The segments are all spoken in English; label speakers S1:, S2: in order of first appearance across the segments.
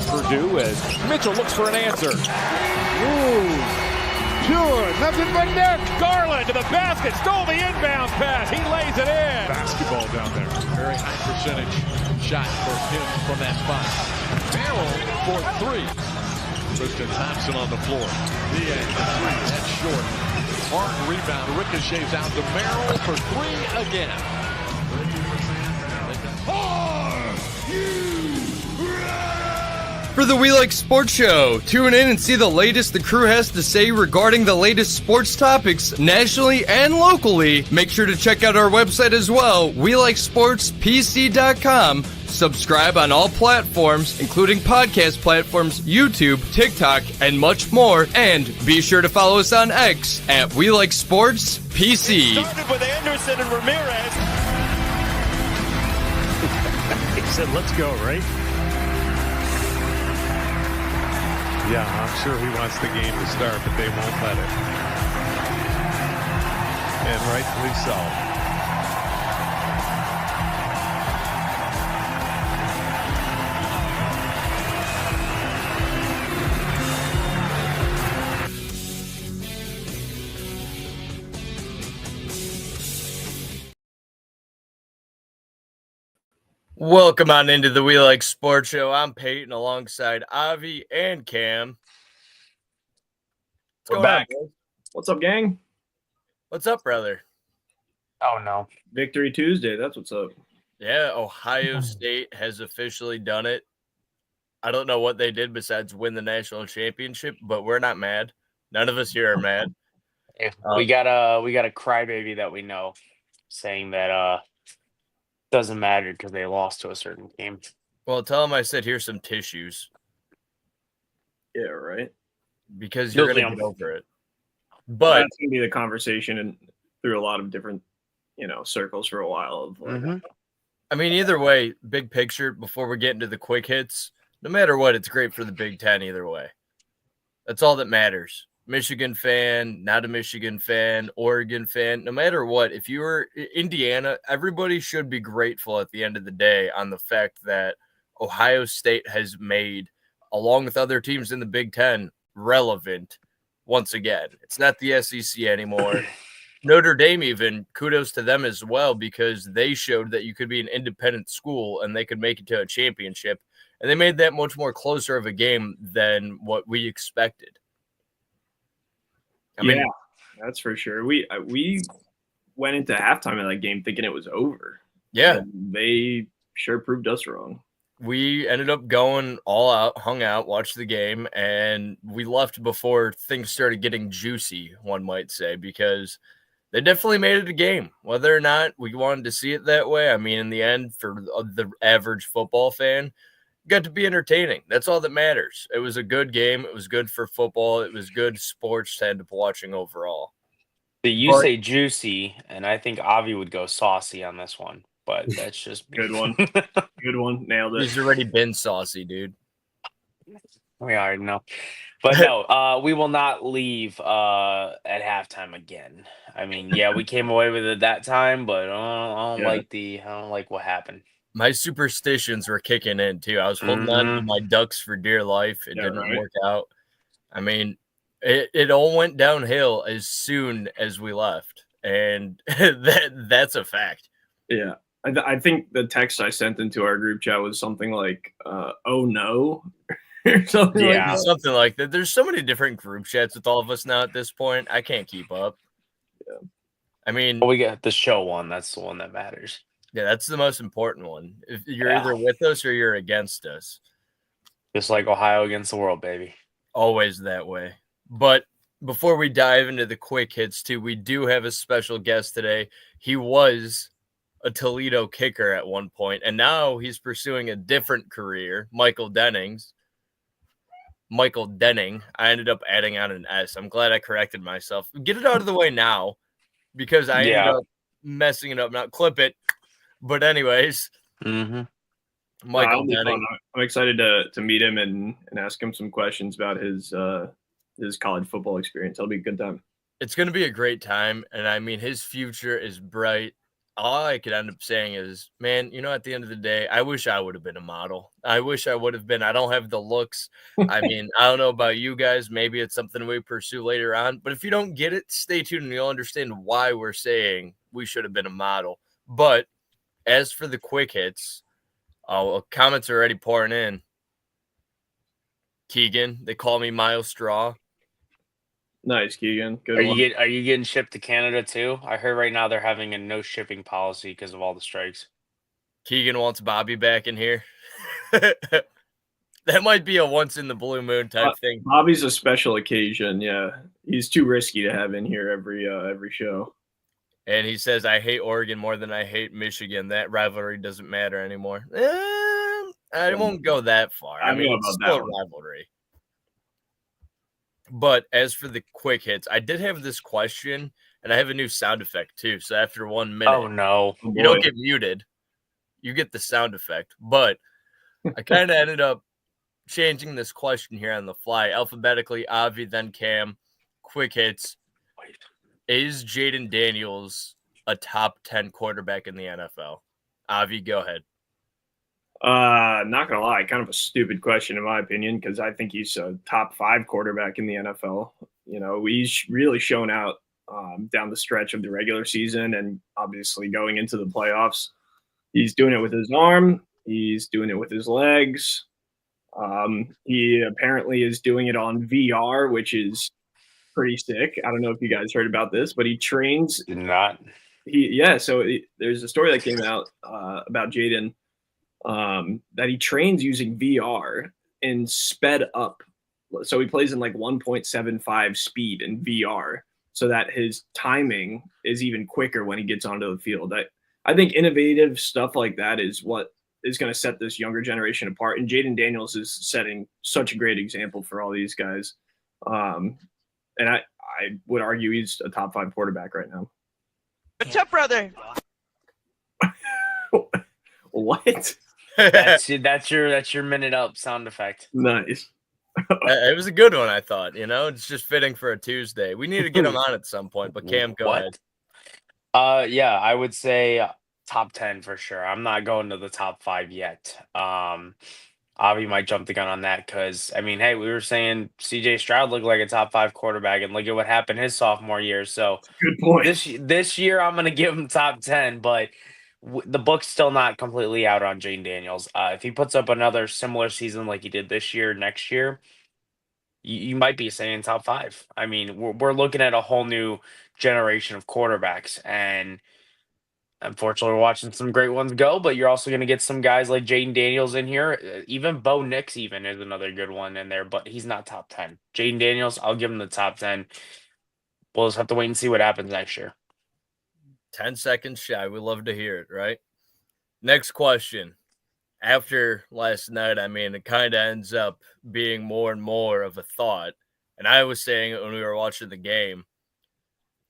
S1: Purdue as Mitchell looks for an answer.
S2: Ooh, pure, nothing but net.
S1: Garland to the basket, stole the inbound pass. He lays it in.
S2: Basketball down there.
S3: Very high percentage shot for him from that spot. Merrill for three. Tristan Thompson on the floor. The end for three. That's short. Hard rebound. Ricochets out to Merrill for three again.
S4: For the We Like Sports Show, tune in and see the latest the crew has to say regarding the latest sports topics nationally and locally. Make sure to check out our website as well, WeLikeSportsPC.com. Subscribe on all platforms, including podcast platforms, YouTube, TikTok, and much more. And be sure to follow us on X at We Like Sports PC.
S5: Started with Anderson and Ramirez.
S2: He said, let's go, right? Yeah, I'm sure he wants the game to start, but they won't let it. And rightfully so.
S4: Welcome on into the We Like Sports Show. I'm Payton alongside Avi and Cam.
S6: We're back. What's up, gang?
S4: What's up, brother?
S7: Oh, no.
S6: Victory Tuesday. That's what's up.
S4: Yeah, Ohio State has officially done it. I don't know what they did besides win the national championship, but we're not mad. None of us here are mad.
S7: We got a crybaby that we know saying that doesn't matter because they lost to a certain team.
S4: Well, tell them I said here's some tissues.
S6: Yeah, right.
S4: Because you're going to get over it. But
S6: that's going to be the conversation and through a lot of different, circles for a while.
S4: I mean, either way, big picture, before we get into the quick hits, no matter what, it's great for the Big Ten either way. That's all that matters. Michigan fan, not a Michigan fan, Oregon fan, no matter what, if you were Indiana, everybody should be grateful at the end of the day on the fact that Ohio State has made, along with other teams in the Big Ten, relevant once again. It's not the SEC anymore. Notre Dame, even, kudos to them as well, because they showed that you could be an independent school and they could make it to a championship. And they made that much more closer of a game than what we expected. I mean,
S6: that's for sure. We went into halftime of that game thinking it was over.
S4: Yeah.
S6: And they sure proved us wrong.
S4: We ended up going all out, hung out, watched the game, and we left before things started getting juicy, one might say, because they definitely made it a game. Whether or not we wanted to see it that way, I mean, in the end, for the average football fan, got to be entertaining. That's all that matters. It was a good game. It was good for football. It was good sports to end up watching overall.
S7: You say juicy, and I think Avi would go saucy on this one, but that's just
S6: good one. Good one. Nailed it.
S4: He's already been saucy, dude.
S7: We already know. But no, we will not leave at halftime again. I mean, yeah, we came away with it that time, but I don't like what happened.
S4: My superstitions were kicking in too. I was holding on to my Ducks for dear life. It didn't work out. I mean, it all went downhill as soon as we left, and that's a fact.
S6: Yeah, I think the text I sent into our group chat was something like, "Oh no."
S4: Something like that. There's so many different group chats with all of us now at this point. I can't keep up.
S6: Yeah.
S4: I mean,
S7: we got the show one. That's the one that matters.
S4: Yeah, that's the most important one. If you're either with us or you're against us.
S7: Just like Ohio against the world, baby.
S4: Always that way. But before we dive into the quick hits, too, we do have a special guest today. He was a Toledo kicker at one point, and now he's pursuing a different career, Michael Denning. I ended up adding on an S. I'm glad I corrected myself. Get it out of the way now, because I ended up messing it up. Now clip it. But anyways, Michael Denning.
S6: I'm excited to meet him and ask him some questions about his college football experience. It'll be a good time.
S4: It's going to be a great time, and I mean, his future is bright. all I could end up saying is, man, at the end of the day, I wish I would have been a model. I wish I would have been. I don't have the looks. I mean, I don't know about you guys. Maybe it's something we pursue later on. But if you don't get it, stay tuned and you'll understand why we're saying we should have been a model. But as for the quick hits, comments are already pouring in. Keegan, they call me Miles Straw.
S6: Nice, Keegan. Good
S7: Are
S6: one.
S7: you getting shipped to Canada too? I heard right now they're having a no shipping policy because of all the strikes.
S4: Keegan wants Bobby back in here. That might be a once in the blue moon type thing.
S6: Bobby's a special occasion. Yeah, he's too risky to have in here every show.
S4: And he says, I hate Oregon more than I hate Michigan. That rivalry doesn't matter anymore. I won't go that far. I mean, it's still a rivalry. But as for the quick hits, I did have this question, and I have a new sound effect too. So after 1 minute,
S7: Oh no,
S4: you don't get muted. You get the sound effect. But I kind of ended up changing this question here on the fly. Alphabetically, Avi, then Cam. Quick hits. Is Jaden Daniels a top 10 quarterback in the NFL? Avi, go ahead.
S6: Not gonna lie, kind of a stupid question in my opinion, because I think he's a top 5 quarterback in the NFL. He's really shown out down the stretch of the regular season and obviously going into the playoffs. He's doing it with his arm. He's doing it with his legs. He apparently is doing it on VR, which is pretty sick. I don't know if you guys heard about this, but he trains.
S7: did not.
S6: There's a story that came out about Jaden that he trains using VR and sped up. So he plays in like 1.75 speed in VR so that his timing is even quicker when he gets onto the field. I think innovative stuff like that is what is going to set this younger generation apart. And Jaden Daniels is setting such a great example for all these guys. And I would argue he's a top 5 quarterback right now.
S5: What's up, brother?
S6: What?
S7: That's your minute up sound effect.
S6: Nice.
S4: It was a good one, I thought. It's just fitting for a Tuesday. We need to get him on at some point, but Cam, go ahead.
S7: Yeah, I would say top 10 for sure. I'm not going to the top 5 yet. Avi might jump the gun on that because, I mean, hey, we were saying CJ Stroud looked like a top 5 quarterback, and look at what happened his sophomore year. So
S6: good point.
S7: This year, I'm going to give him top 10, but the book's still not completely out on Jaden Daniels. If he puts up another similar season like he did this year, next year, you might be saying top 5. I mean, we're looking at a whole new generation of quarterbacks, and unfortunately, we're watching some great ones go, but you're also going to get some guys like Jaden Daniels in here. Even Bo Nix even is another good one in there, but he's not top 10. Jaden Daniels, I'll give him the top 10. We'll just have to wait and see what happens next year.
S4: 10 seconds shy. We love to hear it, right? Next question. After last night, I mean, it kind of ends up being more and more of a thought. And I was saying it when we were watching the game.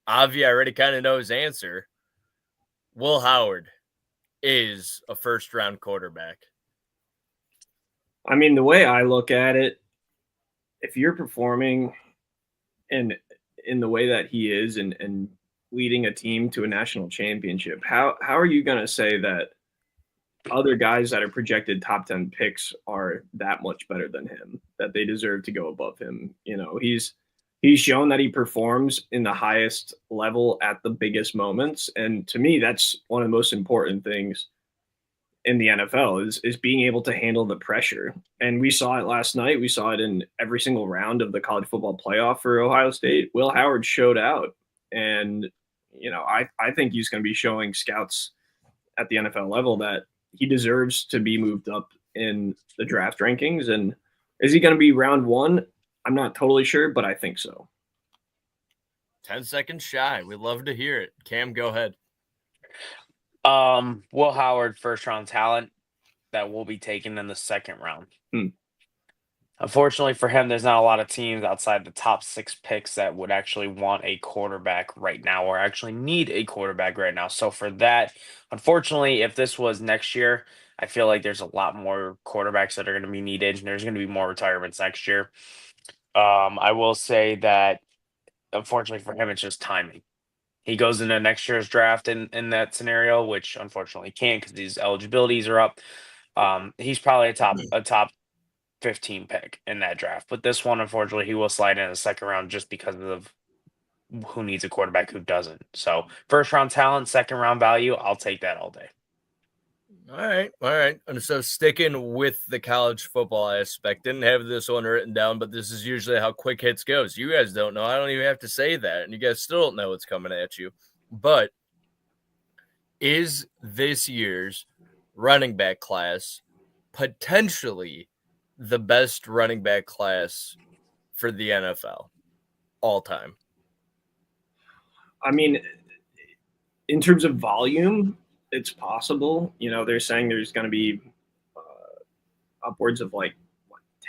S4: Avi already kind of knows his answer. Will Howard is a first-round quarterback.
S6: I mean, the way I look at it, if you're performing in the way that he is and leading a team to a national championship, how are you going to say that other guys that are projected top 10 picks are that much better than him, that they deserve to go above him? He's shown that he performs in the highest level at the biggest moments. And to me, that's one of the most important things in the NFL is being able to handle the pressure. And we saw it last night. We saw it in every single round of the college football playoff for Ohio State. Will Howard showed out. And, I think he's going to be showing scouts at the NFL level that he deserves to be moved up in the draft rankings. And is he going to be round 1? I'm not totally sure, but I think so.
S4: 10 seconds shy. We love to hear it. Cam, go ahead.
S7: Will Howard, first-round talent that will be taken in the second round. Unfortunately for him, there's not a lot of teams outside the top 6 picks that would actually want a quarterback right now or actually need a quarterback right now. So for that, unfortunately, if this was next year, I feel like there's a lot more quarterbacks that are going to be needed, and there's going to be more retirements next year. I will say that, unfortunately for him, it's just timing. he goes into next year's draft in that scenario, which unfortunately can't because these eligibilities are up. He's probably a top 15 pick in that draft. But this one, unfortunately, he will slide in the second round just because of who needs a quarterback, who doesn't. So first round talent, second round value, I'll take that all day.
S4: All right. And so sticking with the college football aspect, didn't have this one written down, but this is usually how quick hits goes. You guys don't know. I don't even have to say that, and you guys still don't know what's coming at you. But is this year's running back class potentially the best running back class for the NFL all time?
S6: I mean, in terms of volume, it's possible. You know, they're saying there's going to be upwards of like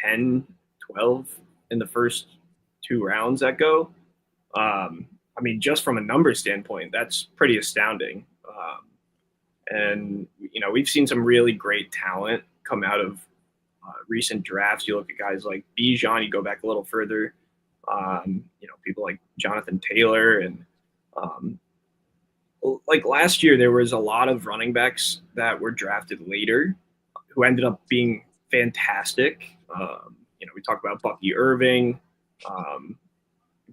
S6: 10, 12 in the first 2 rounds that go. I mean, just from a number standpoint, that's pretty astounding. And, you know, we've seen some really great talent come out of recent drafts. You look at guys like Bijan, you go back a little further, you know, people like Jonathan Taylor. And like last year, there was a lot of running backs that were drafted later who ended up being fantastic. You know, we talk about Bucky Irving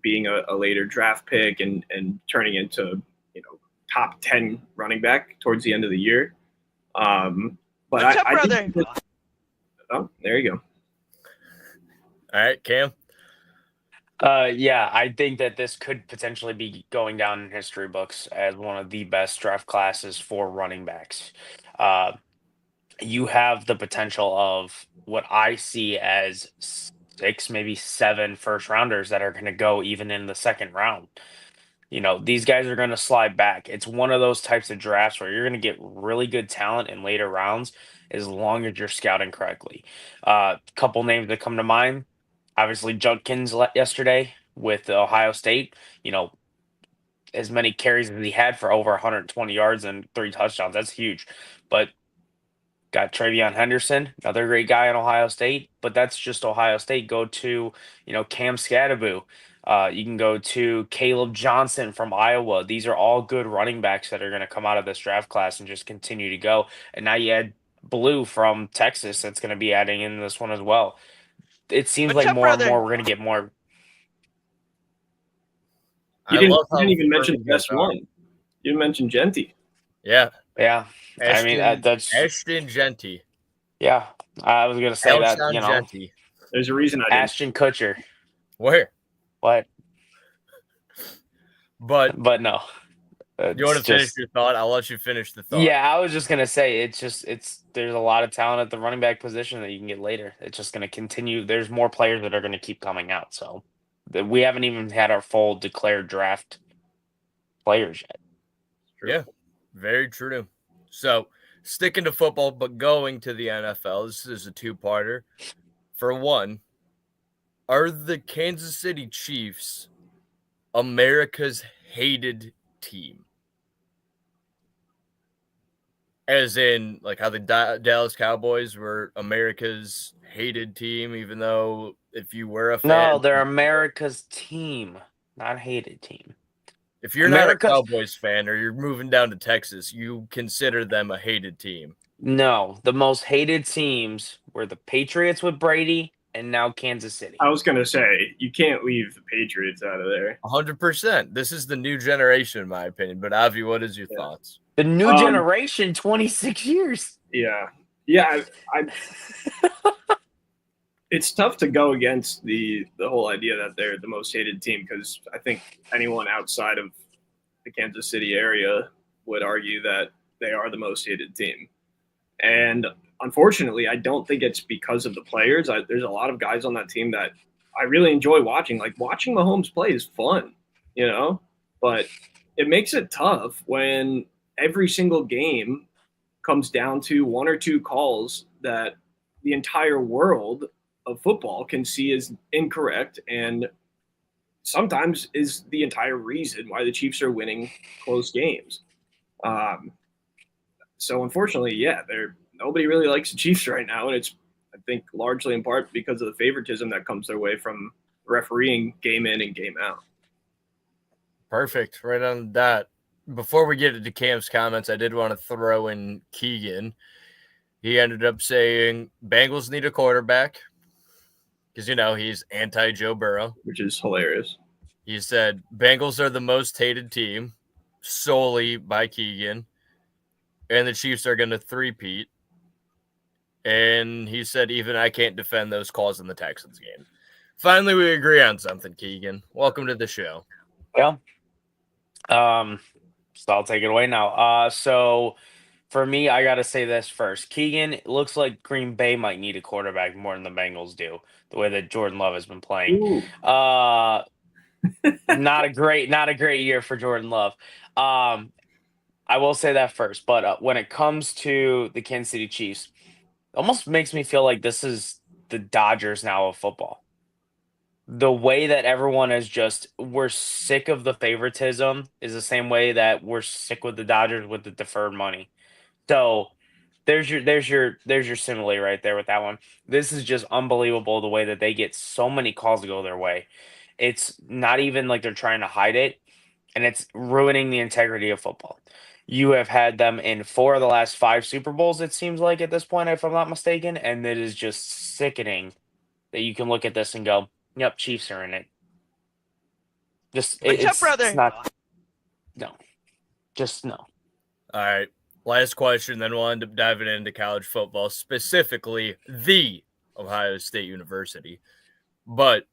S6: being a later draft pick and turning into, you know, top 10 running back towards the end of the year. But I think oh, there you go.
S4: All right, Cam.
S7: Yeah, I think that this could potentially be going down in history books as one of the best draft classes for running backs. You have the potential of what I see as 6, maybe 7 first rounders that are going to go even in the second round. You know, these guys are going to slide back. It's one of those types of drafts where you're going to get really good talent in later rounds as long as you're scouting correctly. Couple names that come to mind. Obviously, Judkins yesterday with Ohio State. You know, as many carries as he had for over 120 yards and 3 touchdowns. That's huge. But got Travion Henderson, another great guy in Ohio State. But that's just Ohio State. Go to, you know, Cam Scadaboo. You can go to Caleb Johnson from Iowa. These are all good running backs that are going to come out of this draft class and just continue to go. And now you add Blue from Texas that's going to be adding in this one as well. It seems like more and more we're going to get more.
S6: You didn't even mention the best one. You didn't mention Genty.
S4: Yeah.
S7: I mean, that's
S4: Ashton Genty.
S7: Yeah, I was going to say that. You know,
S4: Genty.
S6: There's a reason I didn't.
S7: Ashton Kutcher.
S4: Where?
S7: What?
S4: But
S7: no.
S4: You want to finish your thought? I'll let you finish the thought.
S7: Yeah, I was just gonna say there's a lot of talent at the running back position that you can get later. It's just gonna continue. There's more players that are gonna keep coming out. So we haven't even had our full declared draft players yet.
S4: Yeah, very true. So sticking to football, but going to the NFL. This is a 2-parter. For one, are the Kansas City Chiefs America's hated team? As in, like how the Dallas Cowboys were America's hated team, even though if you were a fan.
S7: No, they're America's team, not hated team.
S4: If you're not a Cowboys fan or you're moving down to Texas, you consider them a hated team.
S7: No, the most hated teams were the Patriots with Brady and now Kansas City.
S6: I was going to say, you can't leave the Patriots out of there.
S4: 100%. This is the new generation, in my opinion. But Avi, what is your thoughts?
S7: The new generation, 26 years.
S6: Yeah. It's tough to go against the whole idea that they're the most hated team because I think anyone outside of the Kansas City area would argue that they are the most hated team. And unfortunately, I don't think it's because of the players. There's a lot of guys on that team that I really enjoy watching. Like watching Mahomes play is fun, you know, but it makes it tough when every single game comes down to 1 or 2 calls that the entire world of football can see as incorrect and sometimes is the entire reason why the Chiefs are winning close games. So unfortunately, yeah, nobody really likes the Chiefs right now, and it's, I think, largely in part because of the favoritism that comes their way from refereeing game in and game out.
S4: Perfect. Right on the dot. Before we get into Cam's comments, I did want to throw in Keegan. He ended up saying Bengals need a quarterback because, he's anti-Joe Burrow.
S6: which is hilarious.
S4: He said Bengals are the most hated team solely by Keegan, and the Chiefs are going to three-peat. And he said even I can't defend those calls in the Texans game. Finally, we agree on something, Keegan. Welcome to the show.
S7: Well, so I'll take it away now. So for me, I got to say this first. Keegan, it looks like Green Bay might need a quarterback more than the Bengals do, the way that Jordan Love has been playing.
S6: Ooh.
S7: Not a great year for Jordan Love. I will say that first. But when it comes to the Kansas City Chiefs, it almost makes me feel like this is the Dodgers now of football. The way that everyone is we're sick of the favoritism is the same way that we're sick with the Dodgers with the deferred money. So there's your simile right there with that one. This is just unbelievable the way that they get so many calls to go their way. It's not even like they're trying to hide it, and it's ruining the integrity of football. You have had them in 4 of the last 5 Super Bowls, it seems like at this point, if I'm not mistaken, and it is just sickening that you can look at this and go, "Yep, Chiefs are in it." It's not. No, just no.
S4: All right. Last question, then we'll end up diving into college football, specifically the Ohio State University. But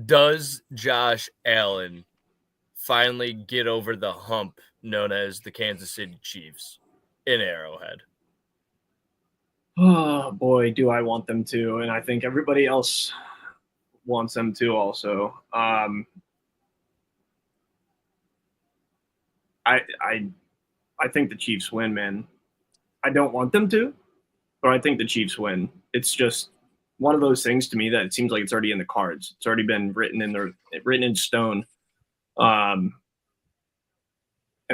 S4: does Josh Allen finally get over the hump known as the Kansas City Chiefs in Arrowhead?
S6: Oh, boy, do I want them to. And I think everybody else wants them to also. I think the Chiefs win, man. I don't want them to, but I think the Chiefs win. It's just one of those things to me that it seems like it's already in the cards. It's already been written in stone. And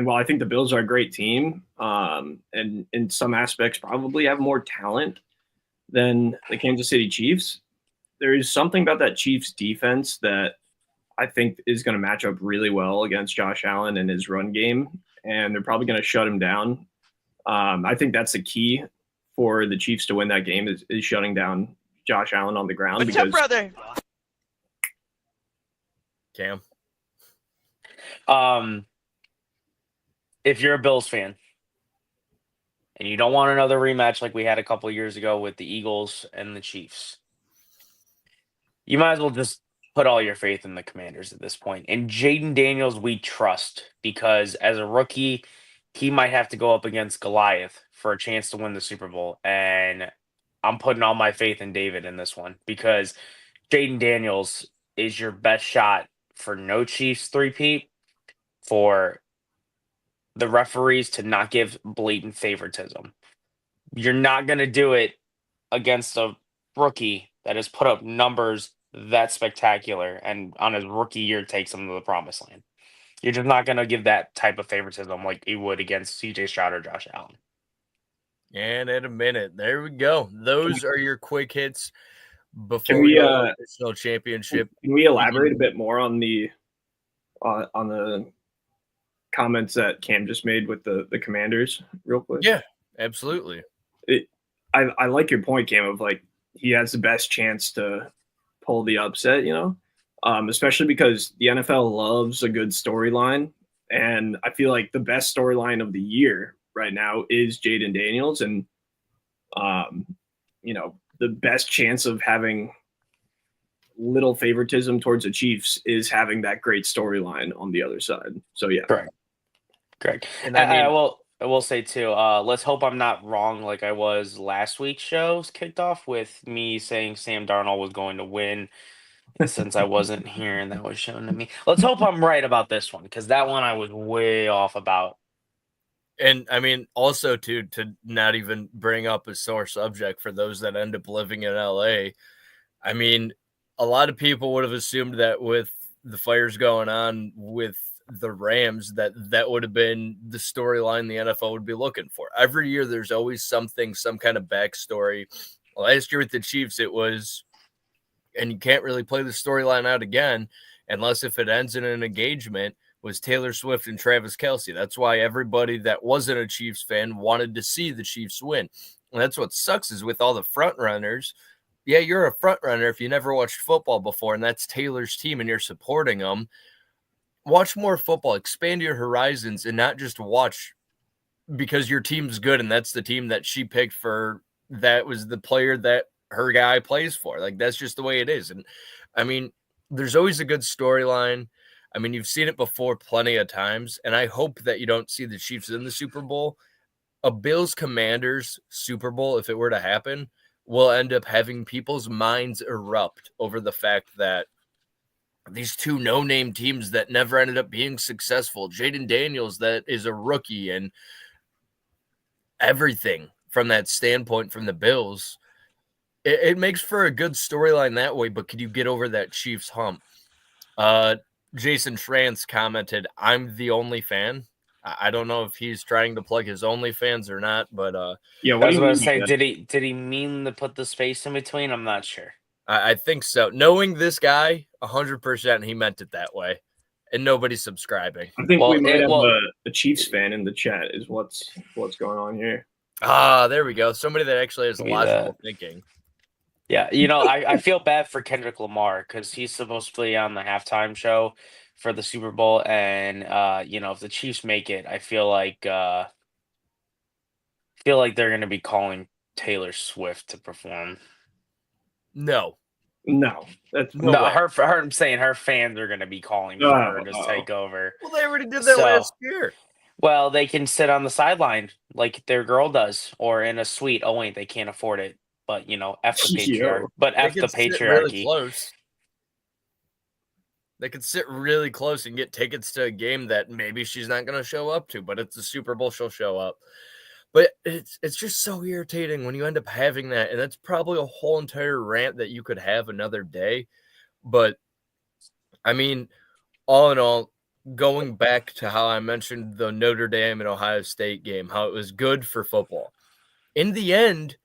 S6: while I think the Bills are a great team, and in some aspects probably have more talent than the Kansas City Chiefs, there is something about that Chiefs defense that I think is going to match up really well against Josh Allen and his run game, and they're probably going to shut him down. I think that's the key for the Chiefs to win that game is shutting down Josh Allen on the ground.
S5: What's up, brother?
S4: Cam?
S7: If you're a Bills fan and you don't want another rematch like we had a couple years ago with the Eagles and the Chiefs, you might as well just put all your faith in the Commanders at this point. And Jaden Daniels, we trust because as a rookie, he might have to go up against Goliath for a chance to win the Super Bowl. And I'm putting all my faith in David in this one because Jaden Daniels is your best shot for no Chiefs three-peat, for the referees to not give blatant favoritism. You're not going to do it against a rookie that has put up numbers that spectacular and on his rookie year takes him to the promised land. You're just not going to give that type of favoritism like you would against CJ Stroud or Josh Allen.
S4: And in a minute, there we go. Those are your quick hits before
S6: we
S4: the national championship.
S6: Can we elaborate a bit more on the comments that Cam just made with the Commanders real quick?
S4: Yeah, absolutely.
S6: I like your point, Cam, of like he has the best chance to pull the upset, especially because the NFL loves a good storyline. And I feel like the best storyline of the year right now is Jaden Daniels. And, the best chance of having little favoritism towards the Chiefs is having that great storyline on the other side. So, yeah.
S7: Correct. And I will say, too, let's hope I'm not wrong like I was last week's shows kicked off with me saying Sam Darnold was going to win. Since I wasn't here and that was shown to me. Let's hope I'm right about this one because that one I was way off about.
S4: And I mean, also to not even bring up a sore subject for those that end up living in LA. I mean, a lot of people would have assumed that with the fires going on with the Rams, that would have been the storyline the NFL would be looking for. Every year, there's always some kind of backstory. Last year with the Chiefs, it was, and you can't really play the storyline out again unless if it ends in an engagement. was Taylor Swift and Travis Kelce. That's why everybody that wasn't a Chiefs fan wanted to see the Chiefs win. And that's what sucks is with all the front runners. Yeah, you're a front runner if you never watched football before, and that's Taylor's team and you're supporting them. Watch more football, expand your horizons, and not just watch because your team's good and that's the team that she picked for. That was the player that her guy plays for. Like, that's just the way it is. And I mean, there's always a good storyline. I mean, you've seen it before plenty of times, and I hope that you don't see the Chiefs in the Super Bowl. A Bills Commanders Super Bowl, if it were to happen, will end up having people's minds erupt over the fact that these two no-name teams that never ended up being successful, Jaden Daniels that is a rookie, and everything from that standpoint from the Bills, it makes for a good storyline that way, but could you get over that Chiefs hump? Jason Schranz commented, "I'm the only fan." I don't know if he's trying to plug his OnlyFans or not, but
S6: Yeah,
S7: I
S6: what
S7: was
S6: do you
S7: going
S6: mean
S7: to say,
S6: by that?
S7: did he mean to put the space in between? I'm not sure.
S4: I think so. Knowing this guy, 100% he meant it that way, and nobody's subscribing.
S6: I think we might have
S7: well,
S6: a Chiefs fan in the chat is what's going on here.
S4: There we go. Somebody that actually has
S7: Maybe
S4: logical thinking.
S7: Yeah, I feel bad for Kendrick Lamar because he's supposed to be on the halftime show for the Super Bowl, and if the Chiefs make it, I feel like they're going to be calling Taylor Swift to perform.
S6: No, that's
S7: No,
S4: way.
S7: her. I'm saying her fans are going to be calling for her to take over.
S4: Well, they already did that last year.
S7: Well, they can sit on the sideline like their girl does, or in a suite. Oh wait, they can't afford it. But F the patriarchy. But
S4: They
S7: F
S4: could
S7: the
S4: sit
S7: patriarchy.
S4: really close. They could sit really close and get tickets to a game that maybe she's not going to show up to, but it's the Super Bowl, she'll show up. But it's just so irritating when you end up having that, and that's probably a whole entire rant that you could have another day. But I mean, all in all, going back to how I mentioned the Notre Dame and Ohio State game, how it was good for football. In the end,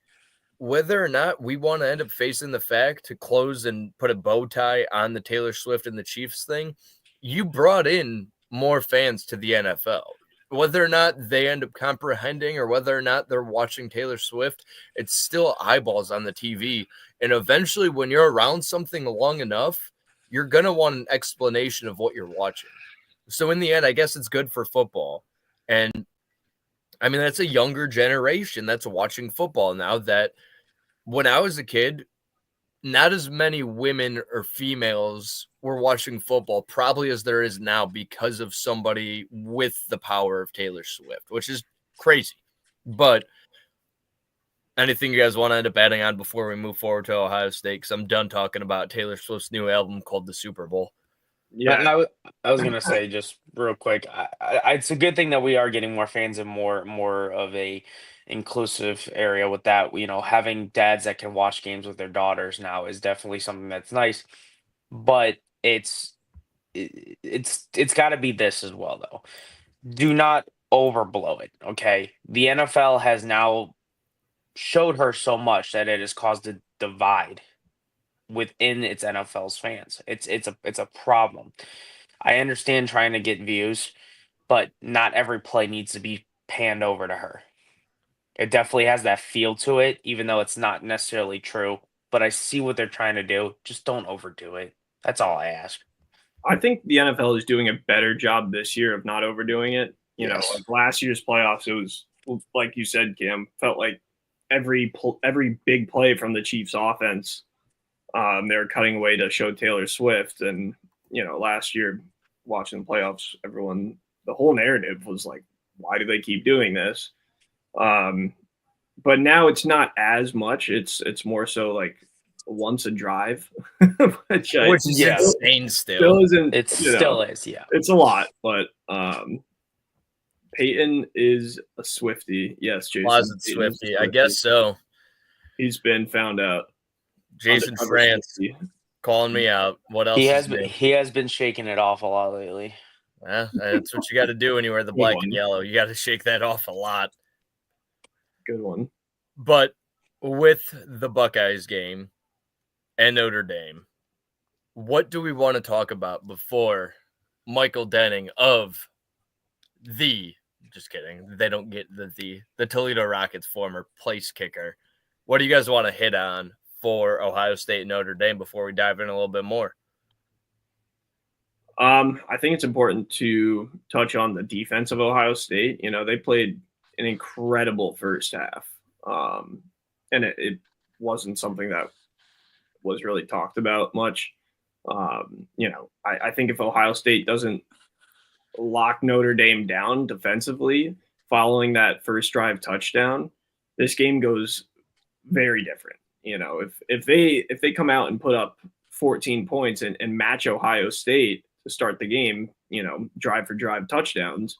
S4: whether or not we want to end up facing the fact to close and put a bow tie on the Taylor Swift and the Chiefs thing, you brought in more fans to the NFL. Whether or not they end up comprehending or whether or not they're watching Taylor Swift, it's still eyeballs on the TV. And eventually, when you're around something long enough, you're going to want an explanation of what you're watching. So in the end, I guess it's good for football. And I mean, that's a younger generation that's watching football now that when I was a kid, not as many women or females were watching football probably as there is now because of somebody with the power of Taylor Swift, which is crazy. But anything you guys want to end up adding on before we move forward to Ohio State? Because I'm done talking about Taylor Swift's new album called The Super Bowl.
S7: Yeah, I was gonna say just real quick. It's a good thing that we are getting more fans and more of a inclusive area with that. Having dads that can watch games with their daughters now is definitely something that's nice. But it's got to be this as well, though. Do not overblow it. Okay, the NFL has now showed her so much that it has caused a divide within its NFL's fans. It's a problem. I understand trying to get views, but not every play needs to be panned over to her. It definitely has that feel to it, even though it's not necessarily true. But I see what they're trying to do. Just don't overdo it. That's all I ask.
S6: I think the NFL is doing a better job this year of not overdoing it. Like last year's playoffs, it was like you said, Kim, felt like every big play from the Chiefs offense, they were cutting away to show Taylor Swift. And, last year watching the playoffs, the whole narrative was like, why do they keep doing this? But now it's not as much. It's more so like once a drive, which
S4: is insane still.
S7: Still is, yeah.
S6: It's a lot, but Payton is a Swiftie. Yes, Jason.
S4: Closet Swiftie. I guess so.
S6: He's been found out.
S4: Jason France calling me out. What else?
S7: He has been shaking it off a lot lately.
S4: Yeah, that's what you got to do when you wear the black and yellow. You got to shake that off a lot.
S6: Good one.
S4: But with the Buckeyes game and Notre Dame, what do we want to talk about before Michael Denning of just kidding. They don't get the Toledo Rockets former place kicker. What do you guys want to hit on for Ohio State and Notre Dame before we dive in a little bit more?
S6: I think it's important to touch on the defense of Ohio State. You know, they played an incredible first half. And it wasn't something that was really talked about much. You know, I think if Ohio State doesn't lock Notre Dame down defensively following that first drive touchdown, this game goes very different. You know, if they come out and put up 14 points and match Ohio State to start the game, you know, drive for drive touchdowns,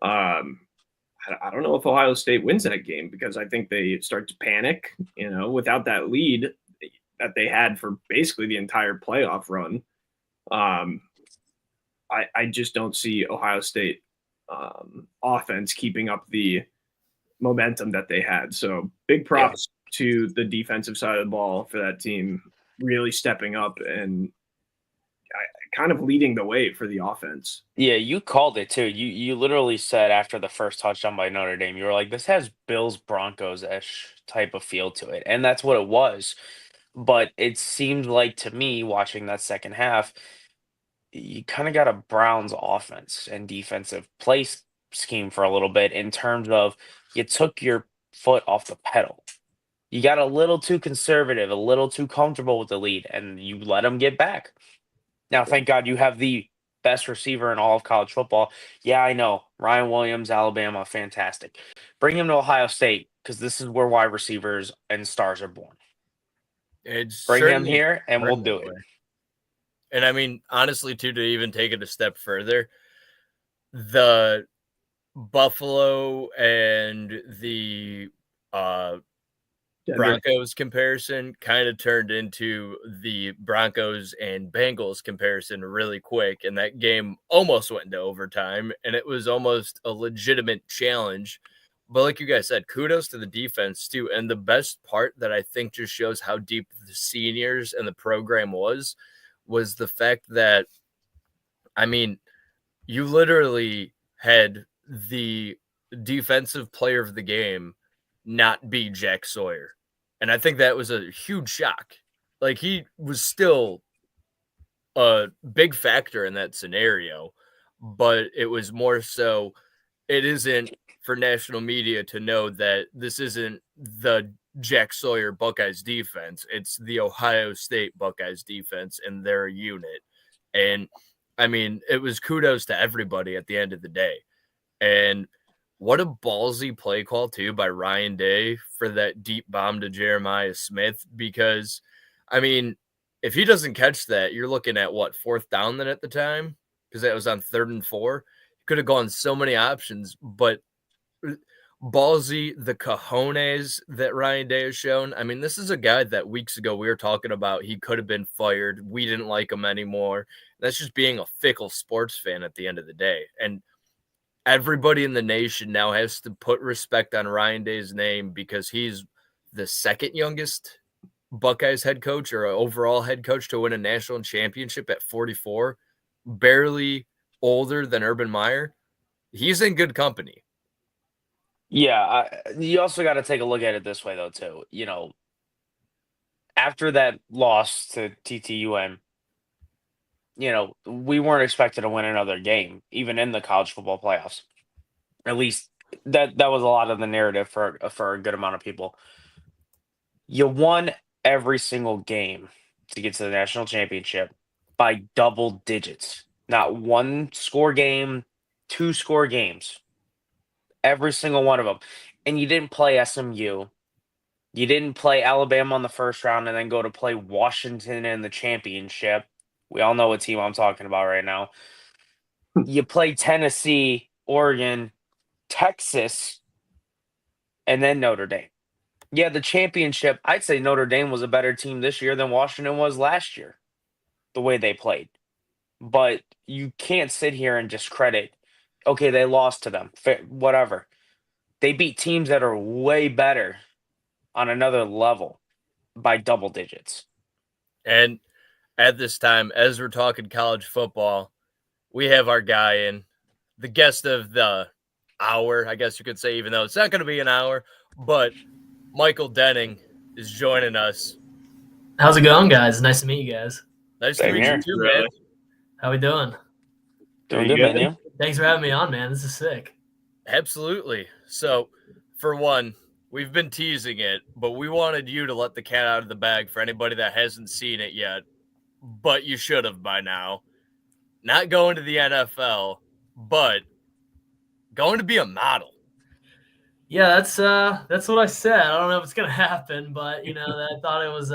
S6: I don't know if Ohio State wins that game, because I think they start to panic, you know, without that lead that they had for basically the entire playoff run. I just don't see Ohio State offense keeping up the momentum that they had. So big props to the defensive side of the ball for that team really stepping up and kind of leading the way for the offense.
S7: Yeah, you called it too. You literally said after the first touchdown by Notre Dame, you were like, this has Bills Broncos-ish type of feel to it. And that's what it was. But it seemed like to me, watching that second half, you kind of got a Browns offense and defensive play scheme for a little bit, in terms of you took your foot off the pedal. You got a little too conservative, a little too comfortable with the lead, and you let them get back. Now, thank God you have the best receiver in all of college football. Yeah, I know. Ryan Williams, Alabama, fantastic. Bring him to Ohio State, because this is where wide receivers and stars are born. Bring him here, and we'll do it.
S4: And I mean, honestly, too, to even take it a step further, the Buffalo and the Broncos comparison kind of turned into the Broncos and Bengals comparison really quick. And that game almost went into overtime, and it was almost a legitimate challenge. But like you guys said, kudos to the defense too. And the best part that I think just shows how deep the seniors and the program was the fact that, I mean, you literally had the defensive player of the game not be Jack Sawyer. And I think that was a huge shock. Like, he was still a big factor in that scenario, but it was more so, it isn't for national media to know that this isn't the Jack Sawyer Buckeyes defense. It's the Ohio State Buckeyes defense, and they're a unit. And I mean, it was kudos to everybody at the end of the day. And what a ballsy play call too by Ryan Day for that deep bomb to Jeremiah Smith, because I mean, if he doesn't catch that, you're looking at what, fourth down then at the time? Because that was on 3rd and 4. Could have gone so many options, but ballsy, the cojones that Ryan Day has shown. I mean, this is a guy that weeks ago we were talking about he could have been fired. We didn't like him anymore. That's just being a fickle sports fan at the end of the day. And everybody in the nation now has to put respect on Ryan Day's name, because he's the second youngest Buckeyes head coach or overall head coach to win a national championship at 44, barely older than Urban Meyer. He's in good company.
S7: Yeah, you also got to take a look at it this way, though, too. You know, after that loss to TTUM, you know, we weren't expected to win another game, even in the college football playoffs. At least that was a lot of the narrative for a good amount of people. You won every single game to get to the national championship by double digits. Not one score game, 2 score games. Every single one of them. And you didn't play SMU. You didn't play Alabama on the first round and then go to play Washington in the championship. We all know what team I'm talking about right now. You played Tennessee, Oregon, Texas, and then Notre Dame. Yeah, the championship, I'd say Notre Dame was a better team this year than Washington was last year, the way they played. But you can't sit here and discredit, okay, they lost to them, whatever. They beat teams that are way better on another level by double digits.
S4: And at this time, as we're talking college football, we have our guy in, the guest of the hour, I guess you could say, even though it's not going to be an hour, but Michael Denning is joining us.
S8: How's it going, guys? Nice to meet you guys.
S4: Nice to
S7: Same
S4: meet
S7: here.
S4: you too, man.
S8: How we doing?
S7: Doing good, man. You?
S8: Thanks for having me on, man. This is sick.
S4: Absolutely. So, for one, we've been teasing it, but we wanted you to let the cat out of the bag for anybody that hasn't seen it yet, but you should have by now. Not going to the NFL, but going to be a model.
S8: Yeah, that's what I said. I don't know if it's gonna happen, but I thought it was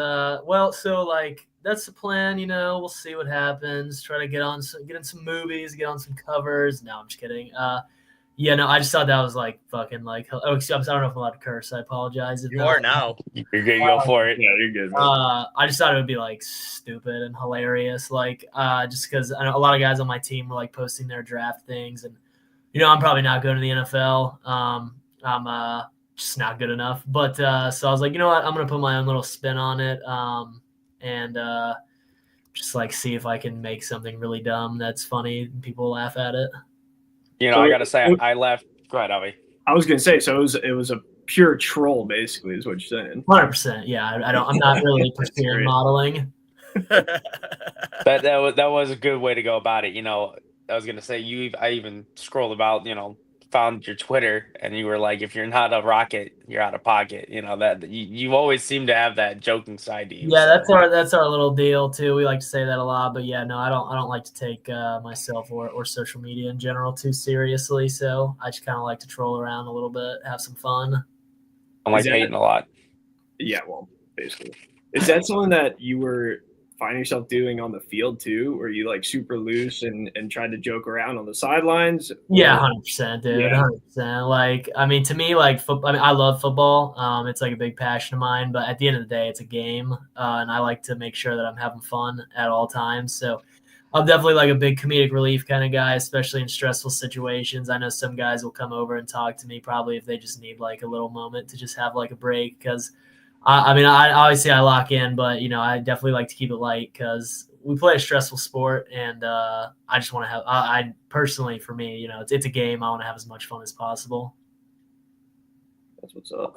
S8: that's the plan. We'll see what happens. Try to get in some movies, get on some covers. No, I'm just kidding. Yeah, no, I just thought that was like fucking like. Oh, I don't know if I'm allowed to curse. I apologize.
S4: You are now.
S7: You're good. Go for it.
S6: Yeah, you're good. Man.
S8: I just thought it would be like stupid and hilarious, like just because I know a lot of guys on my team were like posting their draft things, and I'm probably not going to the NFL. I'm just not good enough, but so I was like, you know what, I'm gonna put my own little spin on it, and just like see if I can make something really dumb that's funny and people laugh at it.
S7: I gotta say, I left. Go ahead, Avi.
S6: I was gonna say, so it was a pure troll, basically, is what you're saying.
S8: 100%. Yeah, I'm not really pursuing modeling.
S7: That was a good way to go about it. I was gonna say I even scrolled about, found your Twitter, and you were like, if you're not a Rocket, you're out of pocket. That you always seem to have that joking side to you.
S8: Yeah, so. that's our little deal too. We like to say that a lot, but yeah, no, I don't like to take myself or social media in general too seriously. So I just kind of like to troll around a little bit, have some fun.
S7: I like Payton a lot.
S6: Yeah, well, basically, is that something that you were find yourself doing on the field too, where you like super loose and tried to joke around on the sidelines?
S8: Yeah, 100%, dude.
S6: Yeah.
S8: 100%. Like, I mean, to me, like football. I mean, I love football. It's like a big passion of mine. But at the end of the day, it's a game, and I like to make sure that I'm having fun at all times. So, I'm definitely like a big comedic relief kind of guy, especially in stressful situations. I know some guys will come over and talk to me probably if they just need like a little moment to just have like a break because. I mean, I obviously I lock in, but I definitely like to keep it light because we play a stressful sport, and I just want to have. I personally, for me, it's a game. I want to have as much fun as possible.
S6: That's what's up.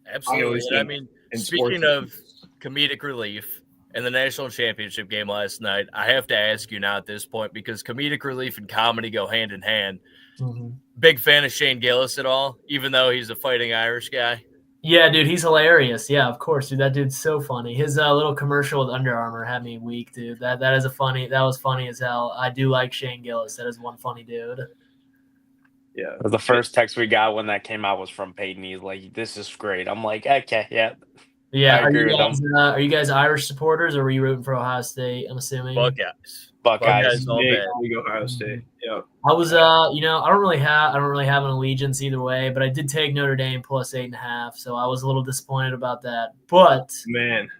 S4: Absolutely. I mean, speaking of comedic relief in the national championship game last night, I have to ask you now at this point because comedic relief and comedy go hand in hand.
S8: Mm-hmm.
S4: Big fan of Shane Gillis at all, even though he's a fighting Irish guy.
S8: Yeah, dude, he's hilarious. Yeah, of course, dude. That dude's so funny. His little commercial with Under Armour had me weak, dude. That was funny as hell. I do like Shane Gillis. That is one funny dude.
S6: Yeah.
S7: The first text we got when that came out was from Payton. He's like, "This is great." I'm like, "Okay, yeah."
S8: Yeah.
S7: I agree with him.
S8: Are you guys Irish supporters, or were you rooting for Ohio State? I'm assuming.
S7: Buckeyes.
S6: All day. Ohio State. Yeah.
S8: I was, I don't really have an allegiance either way, but I did take Notre Dame plus 8.5, so I was a little disappointed about that. But
S6: man,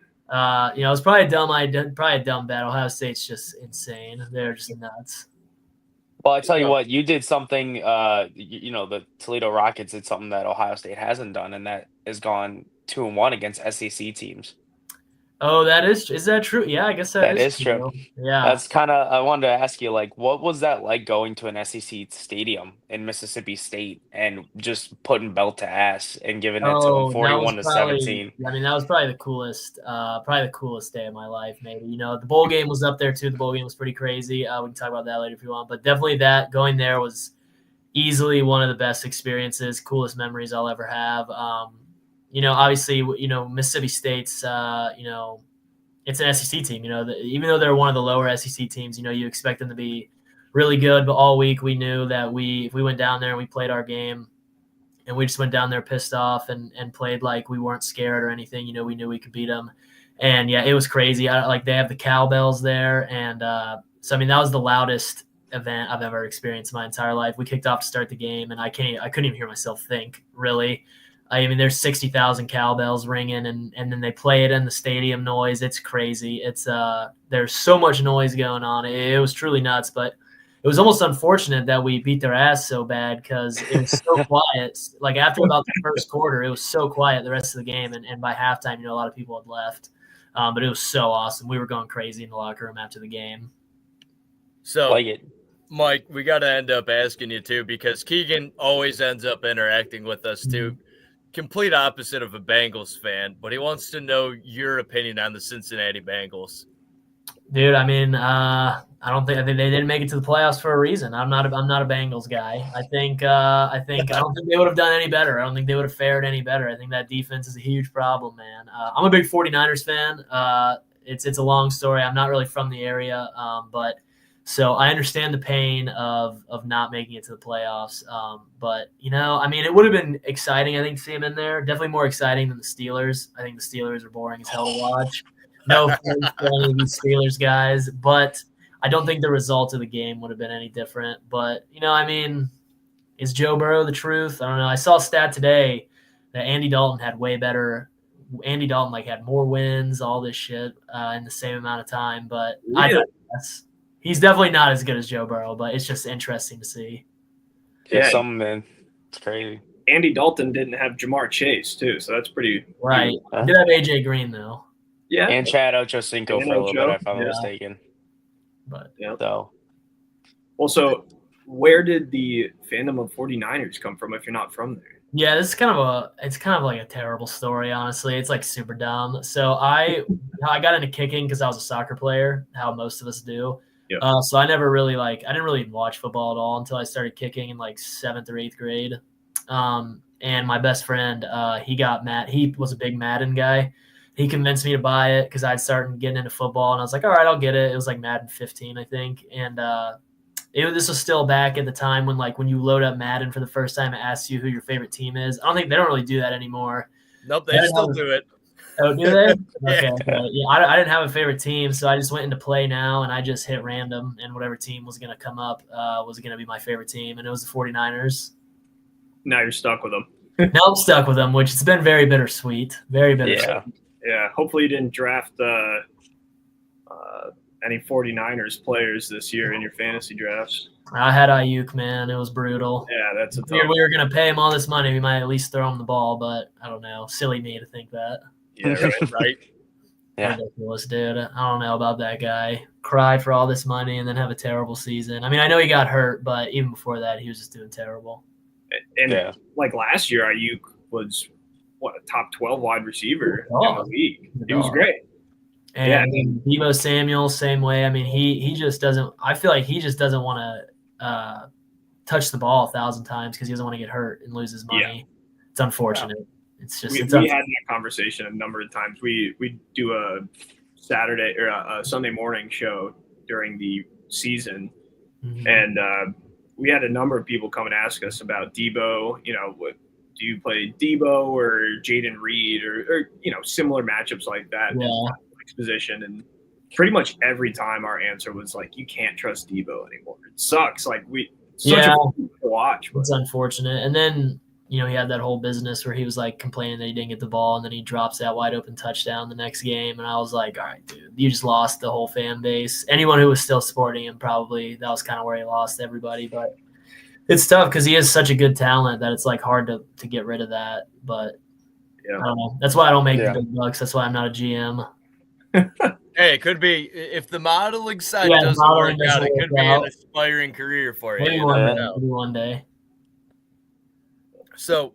S8: it was probably a dumb bet. Ohio State's just insane. They're just nuts.
S7: Well, I tell you what, you did something. The Toledo Rockets did something that Ohio State hasn't done, and that has gone 2-1 against SEC teams.
S8: Oh, is that true? Yeah, I guess that is
S7: true.
S8: Yeah.
S7: That's kind of, I wanted to ask you, like, what was that like going to an SEC stadium in Mississippi State and just putting belt to ass and giving it to them 41-17?
S8: I mean, that was probably the coolest day of my life, maybe. The bowl game was up there too. The bowl game was pretty crazy. We can talk about that later if you want, but definitely that going there was easily one of the best experiences, coolest memories I'll ever have. Obviously, Mississippi State's, it's an SEC team. Even though they're one of the lower SEC teams, you expect them to be really good. But all week we knew that if we went down there and we played our game, and we just went down there pissed off and played like we weren't scared or anything. We knew we could beat them. And yeah, it was crazy. They have the cowbells there, and so I mean that was the loudest event I've ever experienced in my entire life. We kicked off to start the game, and I couldn't even hear myself think really. I mean, there's 60,000 cowbells ringing, and then they play it in the stadium noise. It's crazy. It's there's so much noise going on. It was truly nuts, but it was almost unfortunate that we beat their ass so bad because it was so quiet. Like after about the first quarter, it was so quiet the rest of the game, and by halftime, a lot of people had left. But it was so awesome. We were going crazy in the locker room after the game.
S4: So
S7: like it.
S4: Mike, we got to end up asking you too, because Keegan always ends up interacting with us too. Complete opposite of a Bengals fan, but he wants to know your opinion on the Cincinnati Bengals.
S8: Dude, I mean, I think they didn't make it to the playoffs for a reason. I'm not a Bengals guy. I don't think they would have done any better. I don't think they would have fared any better. I think that defense is a huge problem, man. I'm a big 49ers fan. It's a long story. I'm not really from the area, but so I understand the pain of not making it to the playoffs. But I mean, it would have been exciting. I think to see him in there. Definitely more exciting than the Steelers. I think the Steelers are boring as hell to watch. No offense to any of these Steelers guys, but I don't think the result of the game would have been any different. But I mean, is Joe Burrow the truth? I don't know. I saw a stat today that Andy Dalton had way better. Andy Dalton had more wins, all this shit in the same amount of time. But
S6: Really?
S8: he's definitely not as good as Joe Burrow. But it's just interesting to see.
S7: Yeah, something, man. It's crazy.
S6: Andy Dalton didn't have Jamar Chase too, so that's pretty
S8: right. He did have AJ Green though.
S6: Yeah,
S7: and Chad Ochocinco for a little bit, if I'm not mistaken.
S8: But
S7: so,
S6: well, so where did the fandom of 49ers come from if you're not from there?
S8: Yeah, this is kind of like a terrible story, honestly. It's super dumb. So I got into kicking because I was a soccer player, how most of us do.
S6: Yep.
S8: So I never really I didn't really watch football at all until I started kicking in 7th or 8th grade. And my best friend, he got Matt. He was a big Madden guy. He convinced me to buy it because I'd started getting into football, and I was like, all right, I'll get it. It was Madden 15, I think. And this was still back at the time when you load up Madden for the first time, it asks you who your favorite team is. I don't think they don't really do that anymore.
S4: Nope, they still do it.
S8: Oh, do they?
S4: Yeah.
S8: Okay. Yeah, I didn't have a favorite team, so I just went into play now, and I just hit random, and whatever team was going to come up was going to be my favorite team, and it was the 49ers.
S6: Now you're stuck with them.
S8: Now I'm stuck with them, which it's been very bittersweet. Very bittersweet.
S6: Yeah. Hopefully you didn't draft any 49ers players this year in your fantasy drafts.
S8: I had Ayuk, man. It was brutal.
S6: Yeah, that's a tough.
S8: We were going to pay him all this money. We might at least throw him the ball, but I don't know. Silly me to think that.
S6: Yeah, right.
S7: Yeah.
S8: Ridiculous, dude. I don't know about that guy. Cry for all this money and then have a terrible season. I mean, I know he got hurt, but even before that, he was just doing terrible.
S6: And last year, Ayuk was a top 12 wide receiver in the league. He was great.
S8: And Deebo Samuel, same way. I mean, he just doesn't. I feel like he just doesn't want to touch the ball 1,000 times because he doesn't want to get hurt and lose his money. Yeah. It's unfortunate. Yeah. It's just
S6: we had that conversation a number of times. We do a Saturday or a Sunday morning show during the season, and we had a number of people come and ask us about Deebo. What do you play, Deebo or Jaden Reed or similar matchups like that?
S8: Yeah.
S6: Position, and pretty much every time our answer was you can't trust Deebo anymore. It sucks. Such a to watch.
S8: It's unfortunate. And then he had that whole business where he was complaining that he didn't get the ball, and then he drops that wide open touchdown the next game, and I was like, all right, dude, you just lost the whole fan base. Anyone who was still supporting him, probably that was kind of where he lost everybody. But it's tough because he is such a good talent that it's hard to get rid of that. But I don't know. That's why I don't make the big bucks. That's why I'm not a GM.
S4: Hey, it could be if the modeling side doesn't work out. It could be an aspiring career for you.
S8: Maybe one day.
S4: So,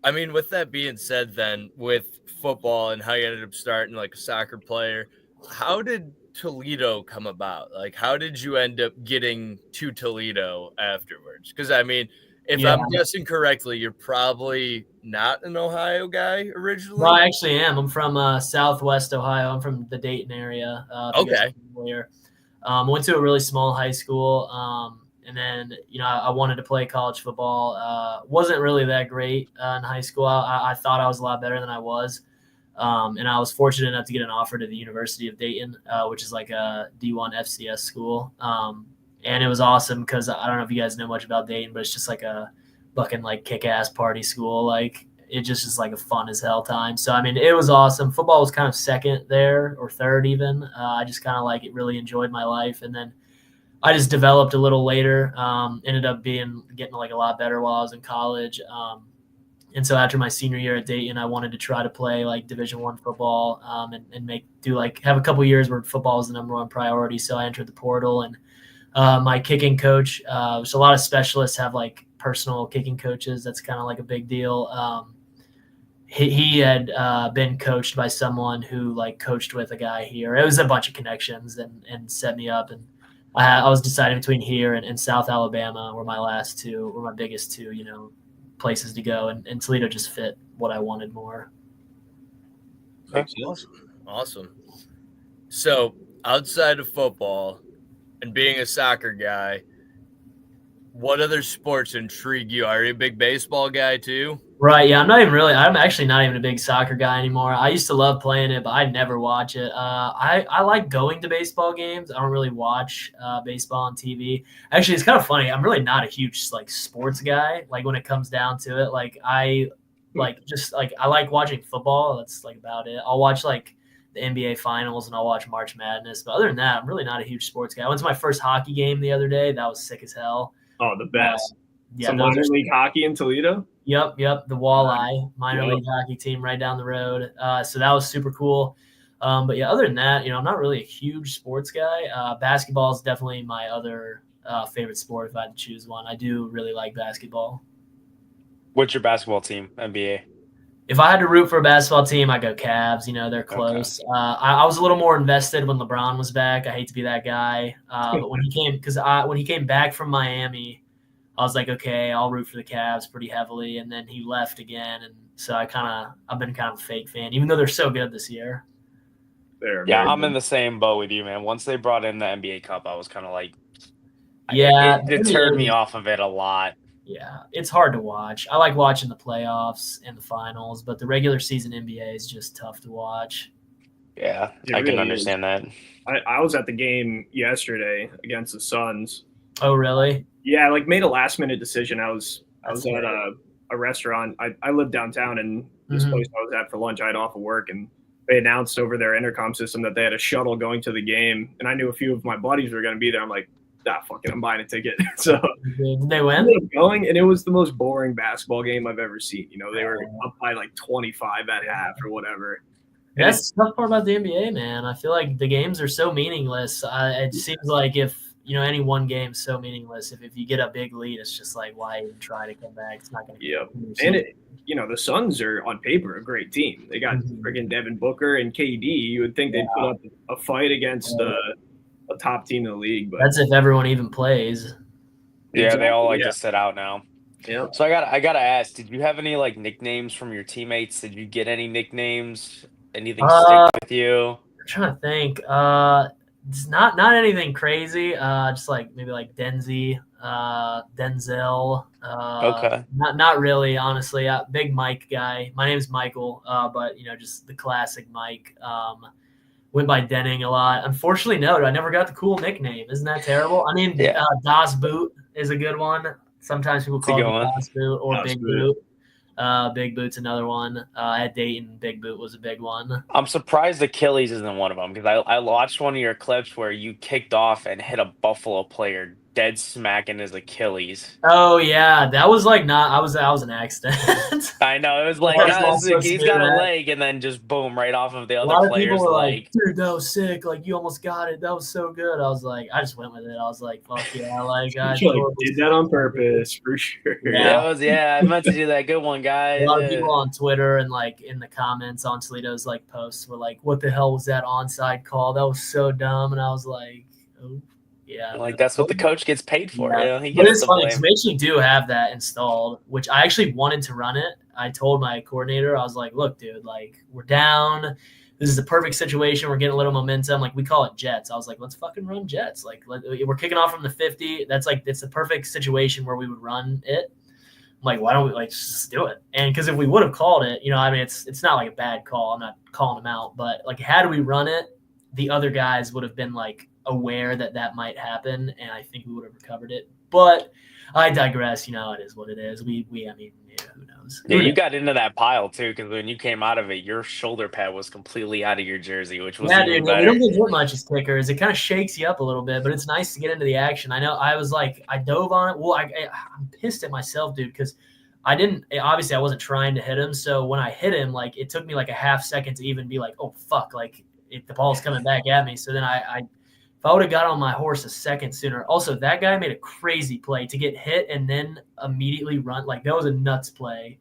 S4: I mean, with that being said, then with football and how you ended up starting a soccer player, how did Toledo come about? How did you end up getting to Toledo afterwards? Because I mean, if I'm guessing correctly, you're probably not an Ohio guy originally.
S8: Well, I actually am. I'm from Southwest Ohio. I'm from the Dayton area.
S4: Okay.
S8: Went to a really small high school, and then I wanted to play college football. Wasn't really that great in high school. I thought I was a lot better than I was, and I was fortunate enough to get an offer to the University of Dayton, which is a D1 FCS school. And it was awesome because I don't know if you guys know much about Dayton, but it's just a fucking kick-ass party school. It just is a fun as hell time. So, I mean, it was awesome. Football was kind of second there or third even. I just kind of really enjoyed my life. And then I just developed a little later, ended up getting a lot better while I was in college. And so after my senior year at Dayton, I wanted to try to play Division I football and have a couple years where football was the number one priority. So I entered the portal and my kicking coach. There's a lot of specialists have like personal kicking coaches. That's kind of like a big deal. He had been coached by someone who like coached with a guy here. It was a bunch of connections and set me up. And I was deciding between here and South Alabama were my biggest two, places to go. And Toledo just fit what I wanted more.
S4: Awesome. So outside of football and being a soccer guy, what other sports intrigue you? Are you a big baseball guy too?
S8: Right. Yeah. I'm actually not even a big soccer guy anymore. I used to love playing it, but I never watch it. I like going to baseball games. I don't really watch baseball on TV. Actually, it's kind of funny. I'm really not a huge like sports guy. Like when it comes down to it, like I like watching football. That's like about it. I'll watch like the NBA finals and I'll watch March Madness. But other than that, I'm really not a huge sports guy. I went to my first hockey game the other day. That was sick as hell.
S6: Oh, the best.
S8: Yeah,
S6: some minor league hockey in Toledo.
S8: Yep. The Walleye minor league hockey team right down the road. So that was super cool. But yeah, other than that, I'm not really a huge sports guy. Basketball is definitely my other favorite sport if I had to choose one. I do really like basketball.
S7: What's your basketball team, NBA?
S8: If I had to root for a basketball team, I go Cavs. They're close. Okay. I was a little more invested when LeBron was back. I hate to be that guy, but when he came back from Miami, I was like, okay, I'll root for the Cavs pretty heavily. And then he left again, and so I've been kind of a fake fan, even though they're so good this year.
S7: I'm in the same boat with you, man. Once they brought in the NBA Cup, I was kind of like, it turned me off of it a lot.
S8: Yeah, it's hard to watch. I like watching the playoffs and the finals, but the regular season NBA is just tough to watch.
S7: Yeah, I can understand that.
S6: I was at the game yesterday against the Suns.
S8: Oh, really?
S6: Yeah, like made a last minute decision. I was at a restaurant. I live downtown, and this place I was at for lunch, I had off of work, and they announced over their intercom system that they had a shuttle going to the game, and I knew a few of my buddies were going to be there. I'm like, fuck it, I'm buying a ticket. So
S8: did they win?
S6: Going, and it was the most boring basketball game I've ever seen. They were up by like 25 at half or whatever.
S8: That's the tough part about the NBA, man. I feel like the games are so meaningless. It seems like if any one game is so meaningless. If you get a big lead, it's just like, why even try to come back? It's not going to.
S6: Yeah, and the Suns are on paper a great team. They got freaking Devin Booker and KD. You would think they'd put up a fight against a top team in the league, but
S8: that's if everyone even plays.
S7: Yeah, they all like to sit out now.
S6: Yeah.
S7: So I gotta ask, did you have any like nicknames from your teammates? Did you get any nicknames? Anything stick with you?
S8: I'm trying to think. It's not anything crazy. Just like maybe like Denzel.
S7: Okay.
S8: Not really, honestly. Big Mike guy. My name's Michael, but just the classic Mike. Went by Denning a lot. Unfortunately, no, I never got the cool nickname. Isn't that terrible? I mean, Das Boot is a good one. Sometimes people call me Das Boot or Big Boot. Big Boot's another one. At Dayton, Big Boot was a big one.
S7: I'm surprised Achilles isn't one of them because I watched one of your clips where you kicked off and hit a Buffalo player dead smack in his Achilles.
S8: Oh yeah, that was like that was an accident.
S7: I know, it was like he's got a leg and then just boom right off of the other player's leg.
S8: Dude, that was sick. Like you almost got it. That was so good. I was like, I just went with it. I was like, fuck yeah, like I
S6: did that on purpose for sure.
S7: Yeah, I meant to do that. Good one, guys.
S8: A lot of people on Twitter and like in the comments on Toledo's like posts were like, "What the hell was that onside call? That was so dumb." And I was like, "Oh." Yeah,
S7: like that's what the coach gets paid for.
S8: Yeah.
S7: He gets the blame.
S8: We actually do have that installed, which I actually wanted to run it. I told my coordinator, I was like, "Look, dude, like we're down. This is the perfect situation. We're getting a little momentum. Like we call it jets." I was like, "Let's fucking run jets. Like we're kicking off from the 50. That's like it's the perfect situation where we would run it." I'm like, why don't we like just do it? And because if we would have called it, I mean, it's not like a bad call. I'm not calling them out, but like had we run it, the other guys would have been like aware that might happen, and I think we would have recovered it. But I digress. It is what it is. I mean, who knows?
S7: Yeah, you got into that pile too because when you came out of it, your shoulder pad was completely out of your jersey, which was even better.
S8: We don't get much as kickers. It kind of shakes you up a little bit, but it's nice to get into the action. I know. I was like, I dove on it. Well, I'm pissed at myself, dude, because I wasn't trying to hit him. So when I hit him, like it took me like a half second to even be like, oh fuck, like the ball's coming back at me. So then if if I would have got on my horse a second sooner. Also, that guy made a crazy play to get hit and then immediately run. Like, that was a nuts play.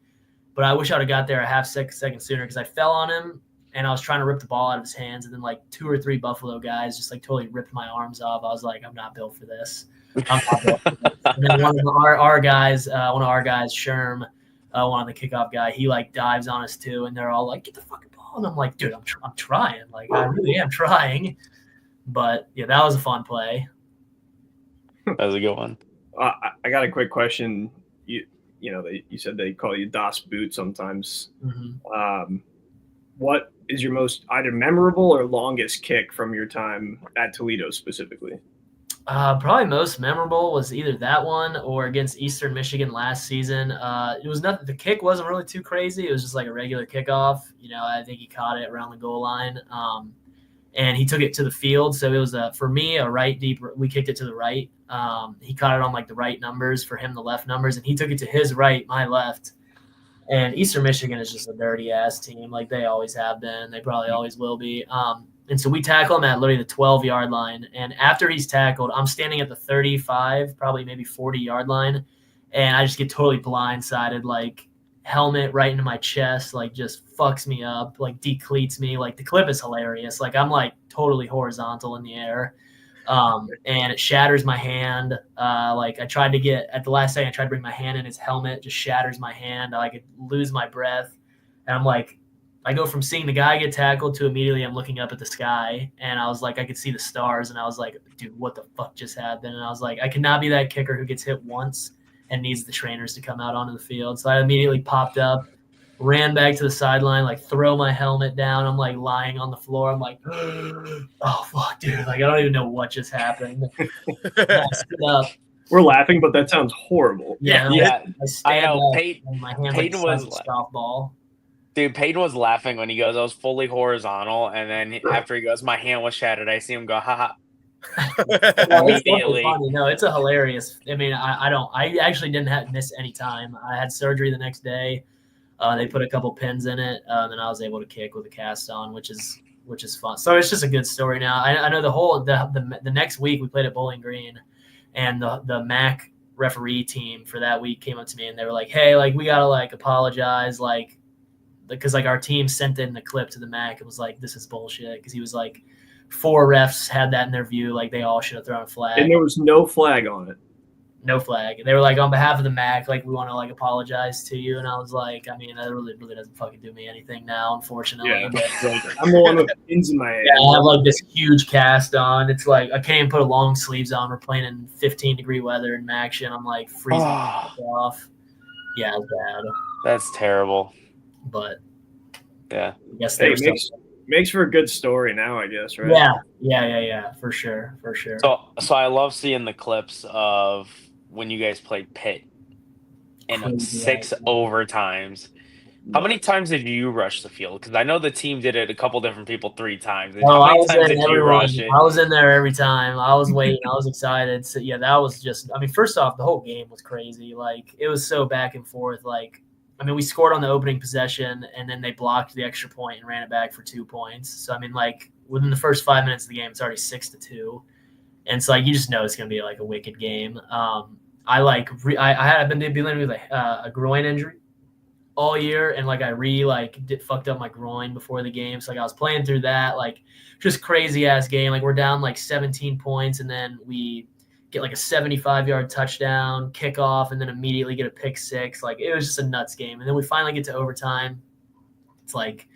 S8: But I wish I would have got there a half second sooner because I fell on him and I was trying to rip the ball out of his hands. And then like 2 or 3 Buffalo guys just like totally ripped my arms off. I was like, I'm not built for this. I'm not built for this. And then one of our guys, Sherm, one of the kickoff guy, he like dives on us too. And they're all like, get the fucking ball. And I'm like, dude, I'm trying. Like, I really am trying. But yeah, that was a fun play.
S7: That was a good one.
S6: I got a quick question. You said they call you Das Boot sometimes.
S8: Mm-hmm.
S6: What is your most either memorable or longest kick from your time at Toledo specifically?
S8: Probably most memorable was either that one or against Eastern Michigan last season. It was nothing. The kick wasn't really too crazy. It was just like a regular kickoff. I think he caught it around the goal line, and he took it to the field. So it was for me a right deep. We kicked it to the right. He caught it on like the right numbers, for him the left numbers, and he took it to his right, my left. And Eastern Michigan is just a dirty ass team, like they always have been. They probably always will be. And so we tackle him at literally the 12-yard line. And after he's tackled, I'm standing at the 35, probably maybe 40-yard line. And I just get totally blindsided, like helmet right into my chest, like just fucks me up, like decleats me. Like the clip is hilarious. Like I'm like totally horizontal in the air. And it shatters my hand. Like I tried to get at the last second, I tried to bring my hand in his helmet, just shatters my hand. I could lose my breath. And I'm like, I go from seeing the guy get tackled to immediately I'm looking up at the sky, and I was like, I could see the stars, and I was like, dude, what the fuck just happened? And I was like, I cannot be that kicker who gets hit once and needs the trainers to come out onto the field. So I immediately popped up, ran back to the sideline, like throw my helmet down. I'm like lying on the floor. I'm like, oh fuck, dude. Like I don't even know what just happened. I stood up.
S6: We're laughing, but that sounds horrible.
S8: Yeah. I stand
S7: know.
S8: up, and my hand
S7: Payton
S8: like
S7: was
S8: a softball.
S7: Dude, Payton was laughing when he goes, I was fully horizontal. And then after he goes, my hand was shattered. I see him go, haha.
S8: Immediately. Funny. No, it's a hilarious. I mean, I actually didn't miss any time. I had surgery the next day. They put a couple pins in it. Then I was able to kick with a cast on, which is fun. So it's just a good story now. I know the next week we played at Bowling Green, and the MAC referee team for that week came up to me and they were like, hey, like we gotta like apologize, like because like our team sent in the clip to the MAC and was like, this is bullshit, because he was like 4 refs had that in their view, like they all should have thrown a flag,
S6: and there was no flag on it.
S8: No flag. And they were like, on behalf of the MAC, like we want to like apologize to you. And I was like, I mean, that really doesn't fucking do me anything now, unfortunately.
S6: Yeah,
S8: but,
S6: I'm the one with pins in my head.
S8: Yeah, I have like this huge cast on. It's like I can't even put a long sleeves on. We're playing in 15-degree weather in action. I'm like freezing off. Yeah, it's bad.
S7: That's terrible.
S8: But
S7: yeah,
S8: I guess
S6: makes for a good story now, I guess, right?
S8: Yeah, for sure.
S7: So I love seeing the clips of when you guys played Pitt in 6 overtimes. How many times did you rush the field? Because I know the team did it a couple different people 3 times. How many times did you rush it?
S8: I was in there every time. I was waiting. I was excited. So yeah, that was just. I mean, first off, the whole game was crazy. Like it was so back and forth. Like I mean, we scored on the opening possession, and then they blocked the extra point and ran it back for 2 points. So I mean, like within the first 5 minutes of the game, it's already 6-2, and so like you just know it's gonna be like a wicked game. I've been dealing with a groin injury all year, and like fucked up my groin before the game. So like I was playing through that, like just crazy ass game. Like we're down like 17 points, and then we get like a 75-yard touchdown, kickoff, and then immediately get a pick 6. Like it was just a nuts game. And then we finally get to overtime. It's like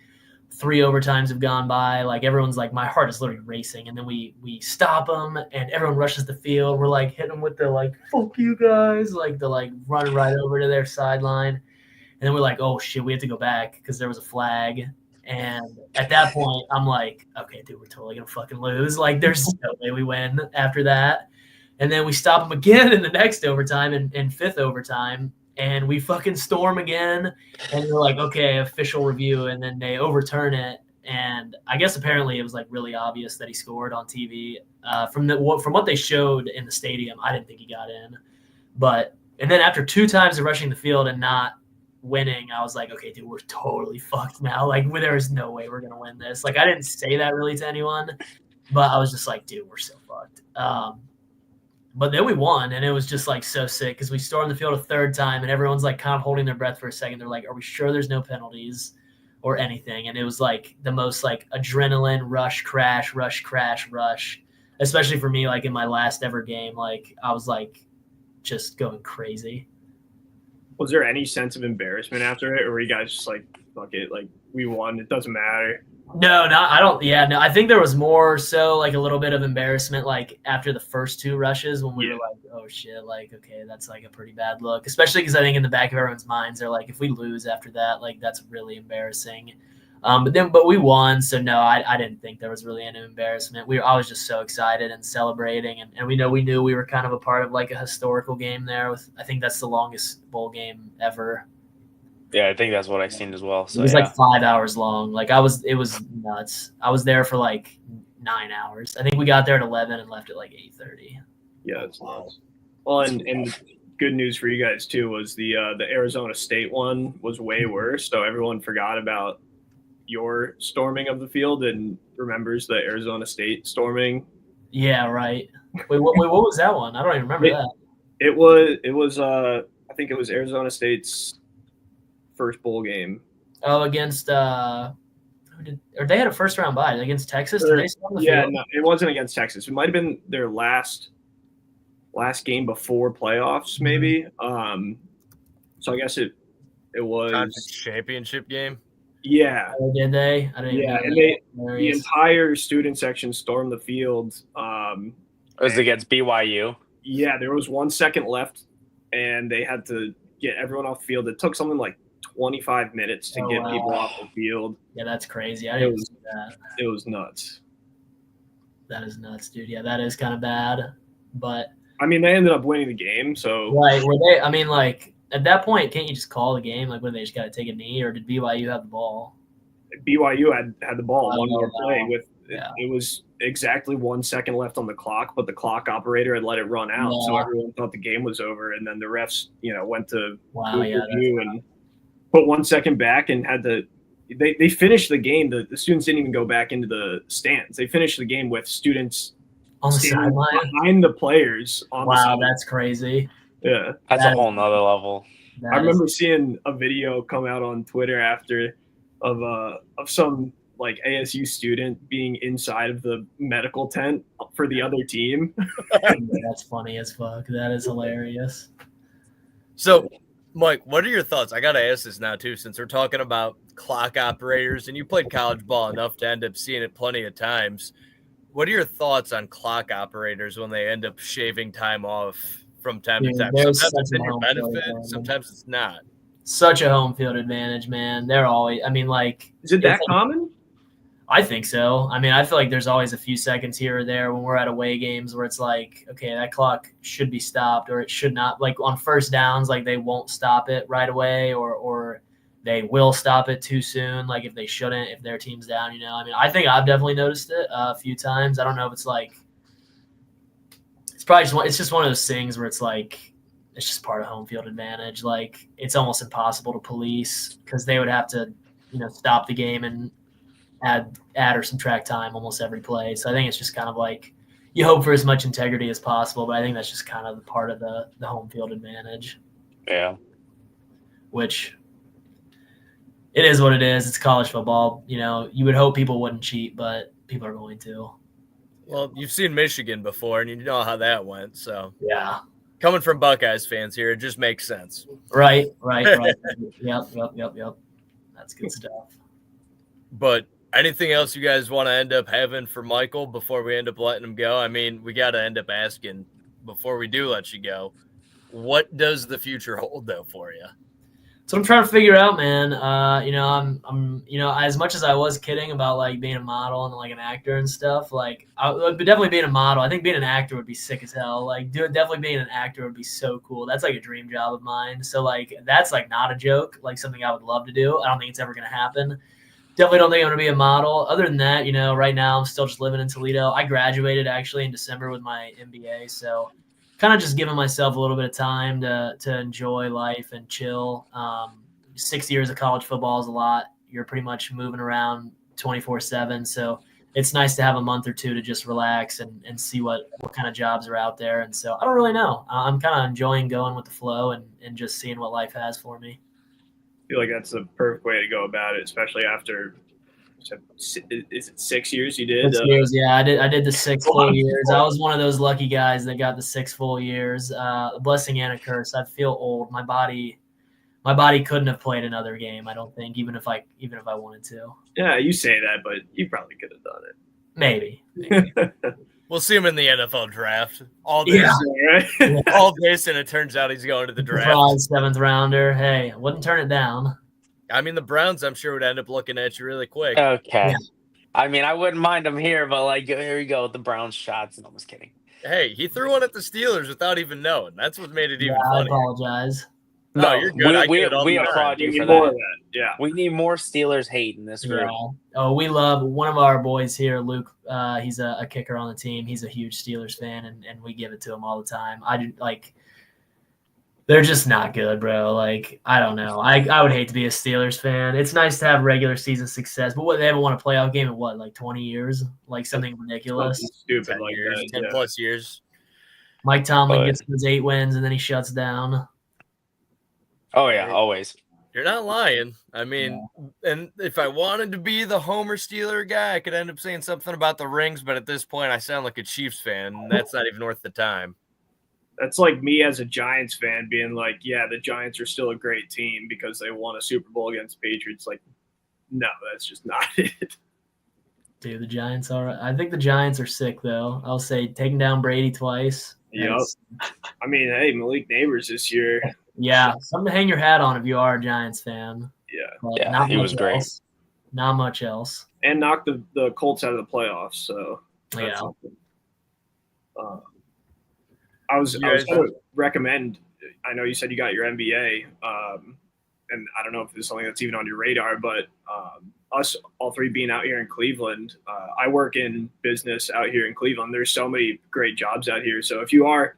S8: 3 overtimes have gone by. Like everyone's like, my heart is literally racing. And then we stop them, and everyone rushes the field. We're like hitting them with the like, fuck you guys, like the like running right over to their sideline. And then we're like, oh shit, we have to go back because there was a flag. And at that point, I'm like, okay, dude, we're totally gonna fucking lose. Like there's no way we win after that. And then we stop them again in the next overtime, in 5th overtime, and we fucking storm again. And they're like, okay, official review, and then they overturn it. And I guess apparently it was like really obvious that he scored on TV. From what they showed in the stadium, I didn't think he got in. And then after 2 times of rushing the field and not winning, I was like, okay, dude, we're totally fucked now. Like there is no way we're gonna win this. Like I didn't say that really to anyone, But I was just like, dude, we're so fucked. But then we won, and it was just like so sick because we stormed the field a third time, and everyone's like kind of holding their breath for a second. They're like, "Are we sure there's no penalties or anything?" And it was like the most like adrenaline rush, crash, rush. Especially for me, like in my last ever game, like I was like just going crazy.
S6: Was there any sense of embarrassment after it, or were you guys just like, fuck it, like we won, it doesn't matter?
S8: No, I don't. Yeah, no, I think there was more so like a little bit of embarrassment, like after the first two rushes when we were like, oh shit, like, okay, that's like a pretty bad look, especially because I think in the back of everyone's minds, they're like, if we lose after that, like that's really embarrassing. But we won. So no, I didn't think there was really any embarrassment. I was just so excited and celebrating. And we knew we were kind of a part of like a historical game there I think that's the longest bowl game ever.
S7: Yeah, I think that's what I've seen as well. So
S8: it was like 5 hours long. Like it was nuts. I was there for like 9 hours. I think we got there at 11 and left at like 8:30.
S6: Yeah, it's nuts. Well, and good news for you guys too was the Arizona State one was way worse. So everyone forgot about your storming of the field and remembers the Arizona State storming.
S8: Yeah, right. Wait, what was that one? I don't even remember that.
S6: It was I think it was Arizona State's first bowl game.
S8: Oh, against or they had a first round bye against Texas. Did they storm the field?
S6: No, it wasn't against Texas. It might have been their last game before playoffs, maybe. So I guess it was
S4: Conference championship game.
S6: Yeah.
S8: Oh, did they? I didn't even know
S6: and the entire student section stormed the field.
S7: It was against BYU.
S6: Yeah, there was 1 second left, and they had to get everyone off the field. It took something like 25 minutes to get people off the field.
S8: Yeah, that's crazy. I didn't see that.
S6: It was nuts.
S8: That is nuts, dude. Yeah, that is kind of bad. But
S6: I mean, they ended up winning the game. So
S8: right, were they? I mean, like at that point, can't you just call the game? Like when they just got to take a knee, or did BYU have the ball?
S6: BYU had the ball, one more play with.
S8: Yeah.
S6: It was exactly 1 second left on the clock, but the clock operator had let it run out, so everyone thought the game was over. And then the refs, went to review and put 1 second back and had to. They finished the game. The students didn't even go back into the stands. They finished the game with students
S8: on the sideline
S6: behind the players.
S8: Wow, that's crazy.
S6: Yeah,
S7: that's a whole nother level.
S6: I remember seeing a video come out on Twitter after of some like ASU student being inside of the medical tent for the other team.
S8: That's funny as fuck. That is hilarious.
S4: So, Mike, what are your thoughts? I got to ask this now, too, since we're talking about clock operators, and you played college ball enough to end up seeing it plenty of times. What are your thoughts on clock operators when they end up shaving time off from time to time? Sometimes it's in your benefit, sometimes it's not.
S8: Such a home field advantage, man. They're always, I mean, like.
S6: Is it that common?
S8: I think so. I mean, I feel like there's always a few seconds here or there when we're at away games where it's like, okay, that clock should be stopped or it should not. Like on first downs, like they won't stop it right away or they will stop it too soon. Like if they shouldn't, if their team's down, I mean, I think I've definitely noticed it a few times. I don't know if it's like, it's just one of those things where it's like, it's just part of home field advantage. Like it's almost impossible to police because they would have to, stop the game and add or subtract time almost every play. So I think it's just kind of like you hope for as much integrity as possible, but I think that's just kind of the part of the home field advantage.
S7: Yeah.
S8: Which it is what it is. It's college football. You would hope people wouldn't cheat, but people are going to.
S4: Well, you've seen Michigan before, and you know how that went. So
S8: yeah.
S4: Coming from Buckeyes fans here, it just makes sense.
S8: Right. Yep. That's good stuff.
S4: But anything else you guys want to end up having for Michael before we end up letting him go? I mean, we got to end up asking before we do let you go, what does the future hold though for you?
S8: So I'm trying to figure out, man. I'm as much as I was kidding about like being a model and like an actor and stuff, like I would definitely being a model. I think being an actor would be sick as hell. Like, definitely being an actor would be so cool. That's like a dream job of mine. So like, that's like not a joke. Like something I would love to do. I don't think it's ever gonna happen. Definitely don't think I'm going to be a model. Other than that, right now I'm still just living in Toledo. I graduated actually in December with my MBA. So kind of just giving myself a little bit of time to enjoy life and chill. 6 years of college football is a lot. You're pretty much moving around 24/7. So it's nice to have a month or two to just relax and see what kind of jobs are out there. And so I don't really know. I'm kind of enjoying going with the flow and just seeing what life has for me.
S6: I feel like that's the perfect way to go about it, especially after is it 6 years you did?
S8: 6 years, yeah. I did the 6 full years. I was one of those lucky guys that got the 6 full years. A blessing and a curse. I feel old. My body couldn't have played another game, I don't think, even if I wanted to.
S6: Yeah, you say that, but you probably could have done it.
S8: Maybe.
S4: We'll see him in the NFL draft. All this,
S6: right?
S4: all this, and it turns out he's going to the draft.
S8: Surprise 7th rounder. Hey, wouldn't turn it down.
S4: I mean, the Browns, I'm sure, would end up looking at you really quick.
S7: Okay.
S8: Yeah.
S7: I mean, I wouldn't mind him here, but like, here we go with the Browns shots. No, I'm just kidding.
S4: Hey, he threw one at the Steelers without even knowing. That's what made it even
S8: I
S4: funnier.
S8: apologize.
S4: No, you're good.
S7: We applaud you for
S6: more
S7: that.
S6: of that. Yeah.
S7: We need more Steelers hate in this group.
S8: Yeah. Oh, we love one of our boys here, Luke. He's a kicker on the team. He's a huge Steelers fan, and we give it to him all the time. They're just not good, bro. Like, I don't know. I would hate to be a Steelers fan. It's nice to have regular season success, but they haven't won a playoff game in what, like 20 years? Like something ridiculous.
S6: Stupid
S4: 10
S6: like
S4: years,
S6: that.
S4: 10 plus years.
S8: Mike Tomlin gets his 8 wins and then he shuts down.
S7: Oh yeah, always.
S4: You're not lying. I mean, and if I wanted to be the Homer Steeler guy, I could end up saying something about the rings, but at this point, I sound like a Chiefs fan, and that's not even worth the time.
S6: That's like me as a Giants fan being like, yeah, the Giants are still a great team because they won a Super Bowl against the Patriots. Like, no, that's just not it.
S8: Dude, the Giants are – I think the Giants are sick, though. I'll say taking down Brady twice.
S6: Yep. I mean, hey, Malik Neighbors this year.
S8: Yeah, something to hang your hat on if you are a Giants fan.
S6: Yeah.
S7: He was great.
S8: Not much else.
S6: And knocked the Colts out of the playoffs. So,
S8: Yeah.
S6: I was going to recommend. I know you said you got your MBA, and I don't know if this is something that's even on your radar, but us all three being out here in Cleveland, I work in business out here in Cleveland. There's so many great jobs out here. So if you are,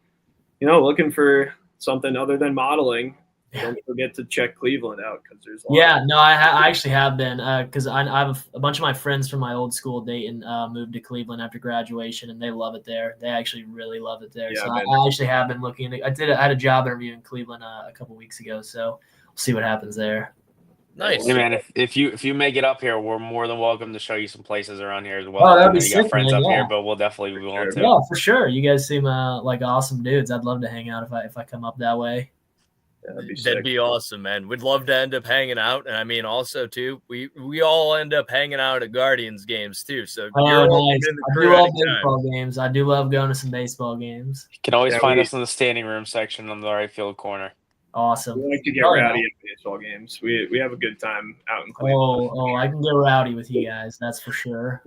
S6: looking for something other than modeling, don't forget to check Cleveland out because there's.
S8: I actually have been because I have a bunch of my friends from my old school, Dayton, moved to Cleveland after graduation, and they love it there. They actually really love it there.
S6: Yeah,
S8: so I actually have been looking. I had a job interview in Cleveland a couple weeks ago, so we'll see what happens there.
S4: Nice.
S7: Hey man, if you make it up here, we're more than welcome to show you some places around here as well.
S8: Oh, that'd be
S7: sick, got friends
S8: man,
S7: up here, but we'll definitely be willing to.
S8: Yeah, for sure. You guys seem like awesome dudes. I'd love to hang out if I come up that way.
S6: Yeah,
S4: that'd be awesome, man. We'd love to end up hanging out, and I mean, also too, we all end up hanging out at Guardians games too. So you're
S8: nice.
S4: in the
S8: I
S4: crew
S8: do love
S4: anytime.
S8: baseball games. I do love going to some baseball games.
S7: You can always find us in the standing room section on the right field corner.
S8: Awesome.
S6: We like to get rowdy at baseball games. We have a good time out in Cleveland.
S8: Oh, I can get rowdy with you guys. That's for sure.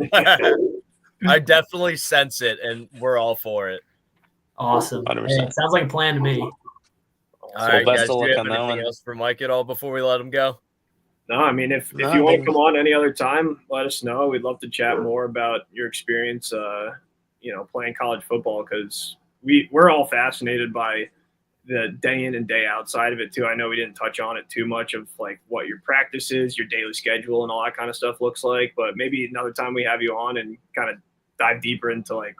S4: I definitely sense it, and we're all for it.
S8: Awesome. Hey, it sounds like a plan to me.
S4: All right, guys, do you have anything else for Mike at all before we let him go?
S6: No, I mean, if you want to come on any other time, let us know. We'd love to chat more about your experience, playing college football because we're all fascinated by the day in and day out side of it too. I know we didn't touch on it too much of like what your practice is, your daily schedule, and all that kind of stuff looks like. But maybe another time we have you on and kind of dive deeper into like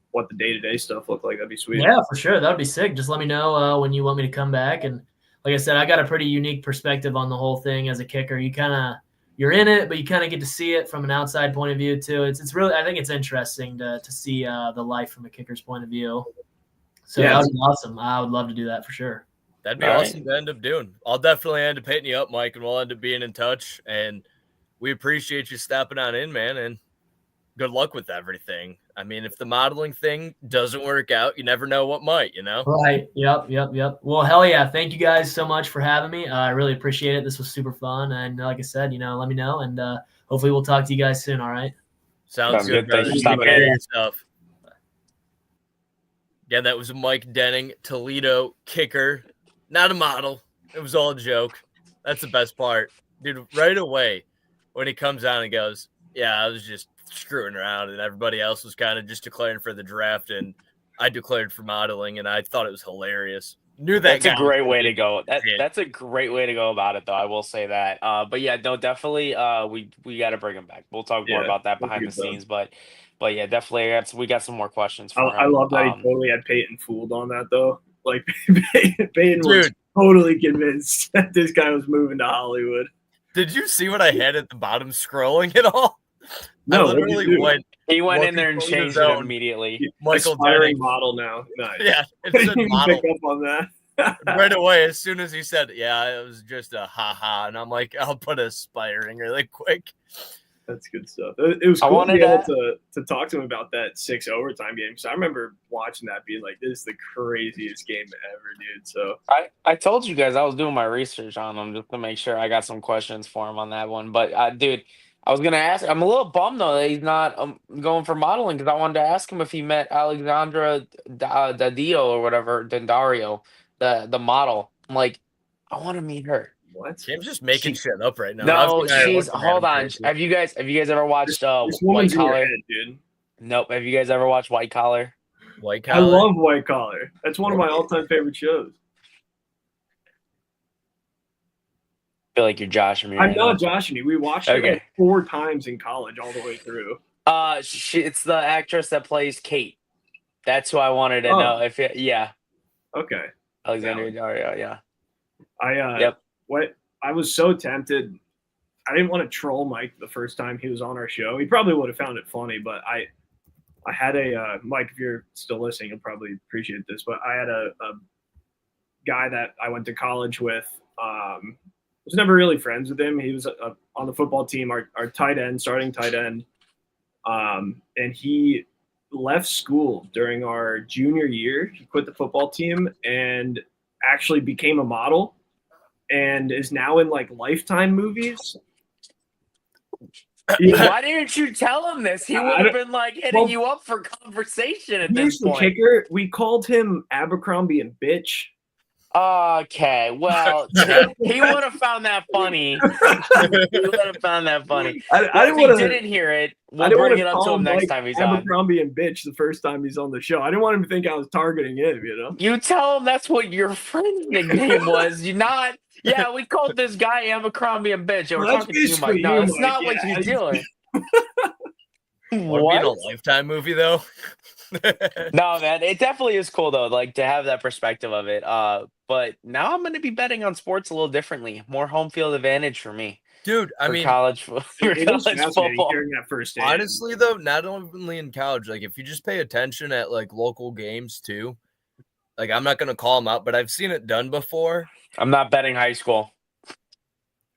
S6: what the day-to-day stuff look like. That'd be sweet.
S8: Yeah, for sure. That'd be sick. Just let me know when you want me to come back. And like I said, I got a pretty unique perspective on the whole thing as a kicker. You're in it, but you kind of get to see it from an outside point of view too. It's really, I think it's interesting to see the life from a kicker's point of view. So that would be awesome. I would love to do that for sure.
S4: That'd be awesome to end up doing. I'll definitely end up hitting you up, Mike, and we'll end up being in touch. And we appreciate you stepping on in, man. And good luck with everything. I mean, if the modeling thing doesn't work out, you never know what might,
S8: Right. Yep. Well, hell yeah. Thank you guys so much for having me. I really appreciate it. This was super fun. And like I said, let me know. And hopefully we'll talk to you guys soon. All right.
S4: Sounds good.
S7: Thanks for stopping in.
S4: Again, that was Mike Denning, Toledo kicker. Not a model. It was all a joke. That's the best part. Dude, right away when he comes out and goes, yeah, I was just screwing around and everybody else was kind of just declaring for the draft and I declared for modeling and I thought it was hilarious. Knew that
S7: That's a
S4: guy
S7: great
S4: was
S7: way
S4: gonna
S7: to go.
S4: be-
S7: That's a great way to go about it, though. I will say that. But yeah, no, definitely. We got to bring him back. We'll talk more
S6: Yeah,
S7: about that
S6: that's
S7: behind the
S6: good stuff.
S7: scenes, but yeah, definitely. We got some more questions for
S6: I
S7: him.
S6: love that he totally had Payton fooled on that though. Like Payton was
S4: Dude.
S6: totally convinced that this guy was moving to Hollywood.
S4: Did you see what I had at the bottom scrolling at all?
S6: No,
S4: I
S6: what'd you
S4: literally
S6: do?
S4: went.
S7: He went
S4: Welcome
S7: in there and
S4: to the
S7: changed it
S4: zone.
S7: immediately.
S4: Michael
S6: Aspiring
S4: Jennings.
S6: model now. Nice.
S4: Yeah,
S6: I
S4: it
S6: didn't
S4: said
S6: even
S4: model.
S6: pick up on that.
S4: Right away, as soon as he said, yeah, it was just a ha-ha. And I'm like, I'll put aspiring really quick.
S6: That's good stuff. It was
S7: I
S6: cool to be
S7: wanted
S6: able to talk to him about that 6 overtime game. So I remember watching that being like, this is the craziest game ever, dude. So
S7: I told you guys I was doing my research on him just to make sure I got some questions for him on that one. But dude, I was gonna ask. I'm a little bummed though that he's not going for modeling because I wanted to ask him if he met Alexandra Daddio or whatever, Dendario, the model. I'm like, I want to meet her.
S6: what?
S4: Cam's just making shit up right now.
S7: No,
S4: Ravi and I are
S7: she's
S4: looking at
S7: hold
S4: him
S7: on.
S4: crazy.
S7: Have you guys ever watched
S6: This
S7: White
S6: woman's in your
S7: Collar?
S6: head, dude.
S7: Nope. Have you guys ever watched White Collar?
S4: White
S6: I
S4: collar.
S6: love White Collar. That's one of my all-time favorite shows.
S7: I feel like you're joshing me.
S6: I'm
S7: right
S6: not
S7: now.
S6: joshing you. We watched it
S7: Okay.
S6: like 4 times in college, all the way through.
S7: It's the actress that plays Kate. That's who I wanted to
S6: Oh.
S7: know. Yeah,
S6: Okay.
S7: Alexandria Dario. Yeah.
S6: Yep. I was so tempted. I didn't want to troll Mike the first time he was on our show. He probably would have found it funny, but I had a Mike. If you're still listening, you'll probably appreciate this. But I had a guy that I went to college with. Was never really friends with him. He was on the football team, our starting tight end, and he left school during our junior year. He quit the football team and actually became a model, and is now in like Lifetime movies. Yeah.
S7: Why didn't you tell him this? He would have been like hitting you up for conversation at
S6: Here's
S7: this
S6: the
S7: point.
S6: kicker: we called him Abercrombie and bitch.
S7: Okay, well, he would have found that funny. He would have found that funny.
S6: I
S7: If
S6: didn't
S7: he
S6: want to.
S7: didn't hear it,
S6: I
S7: we'll
S6: didn't
S7: bring
S6: want
S7: it
S6: to
S7: up to
S6: call
S7: him
S6: him
S7: next
S6: like
S7: time he's on.
S6: Abercrombie and bitch the first time he's on the show. I didn't want him to think I was targeting him. You know.
S7: You tell him that's what your friend's nickname was. You not. Yeah, we called this guy Abercrombie and bitch. And we're
S6: Well,
S7: talking to you, Mike. No, that's not what you're doing.
S4: Would it be in a Lifetime movie though?
S7: No, man, it definitely is cool though, like to have that perspective of it. But now I'm going to be betting on sports a little differently. More home field advantage for me,
S4: Dude, I mean,
S7: college
S6: It is
S7: college
S6: fascinating
S7: football.
S6: hearing that first.
S4: honestly though, not only in college, like if you just pay attention at like local games too, like I'm not gonna call them out, but I've seen it done before.
S7: I'm not betting high school.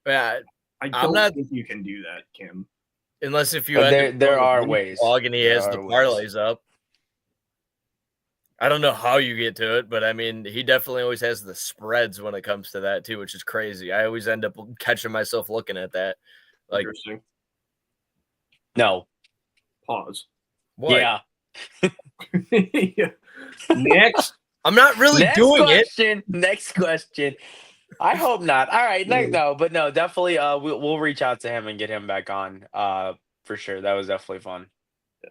S4: Yeah,
S6: I
S4: I'm
S6: don't
S4: not-
S6: think you can do that, Kim.
S4: unless if you
S7: But
S4: end up
S7: there
S4: going
S7: are
S4: with
S7: ways.
S4: Dog and he
S7: There
S4: has
S7: are
S4: the
S7: ways.
S4: parlays up. I don't know how you get to it, but I mean, he definitely always has the spreads when it comes to that too, which is crazy. I always end up catching myself looking at that. Like,
S6: Interesting.
S7: No.
S6: Pause.
S4: what?
S7: Yeah.
S6: Yeah. Next.
S4: I'm not really
S7: Next
S4: doing
S7: question. Next question. I hope not. All right. No, but no, definitely. We'll reach out to him and get him back on. For sure. That was definitely fun.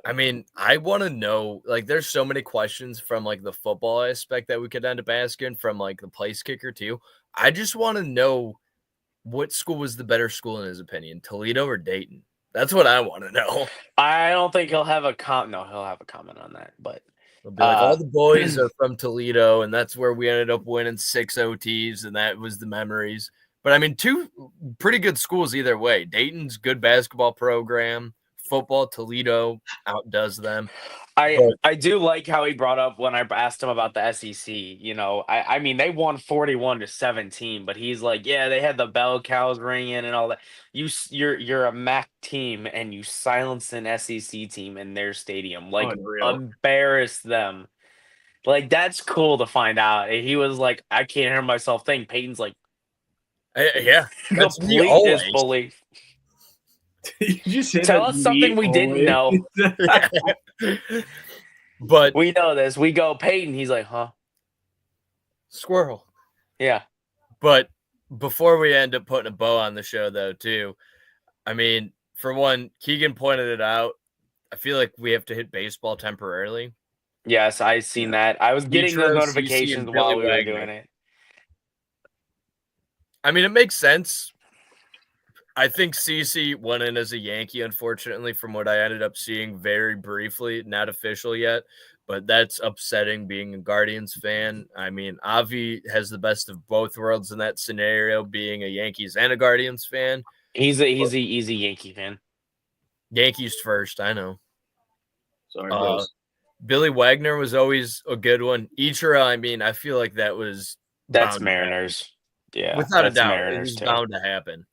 S4: I mean, I want to know, like, there's so many questions from, like, the football aspect that we could end up asking from, like, the place kicker, too. I just want to know what school was the better school in his opinion, Toledo or Dayton? That's what I want to know.
S7: I don't think he'll have a No, he'll have a comment on that, but
S4: He'll be like, all the boys are from Toledo, and that's where we ended up winning 6 OTs, and that was the memories. But, I mean, 2 pretty good schools either way. Dayton's good basketball program. Football, Toledo outdoes them.
S7: I do like how he brought up when I asked him about the SEC. You know, I mean they won 41-17, but he's like, yeah, they had the bell cows ringing and all that. You're a MAC team and you silenced an SEC team in their stadium, like
S6: Unreal.
S7: embarrass them. Like that's cool to find out. He was like, I can't hear myself think. Peyton's like,
S4: Yeah, that's me
S7: complete
S4: always.
S7: disbelief.
S6: You just hit
S7: Tell
S6: a
S7: us something we didn't
S6: always.
S7: know.
S4: But
S7: We know this. We go Peyton. He's like, huh?
S4: squirrel.
S7: Yeah.
S4: But before we end up putting a bow on the show, though, too, I mean, for one, Keegan pointed it out. I feel like we have to hit baseball temporarily.
S7: Yes, I seen that. I was getting those
S4: Ichiro, CeCe,
S7: notifications
S4: and
S7: while
S4: Billy
S7: we were
S4: Wagner.
S7: doing it.
S4: I mean, it makes sense. I think CeCe went in as a Yankee, unfortunately, from what I ended up seeing very briefly, not official yet, but that's upsetting being a Guardians fan. I mean, Avi has the best of both worlds in that scenario, being a Yankees and a Guardians fan.
S7: He's a Yankee fan.
S4: Yankees first, I know.
S6: Sorry, bros.
S4: Billy Wagner was always a good one. Ichiro, I mean, I feel like
S7: That's
S4: bound to
S7: Mariners.
S4: happen.
S7: Yeah,
S4: Without a
S7: that's
S4: doubt, it
S7: Mariners
S4: was
S7: too.
S4: bound to happen.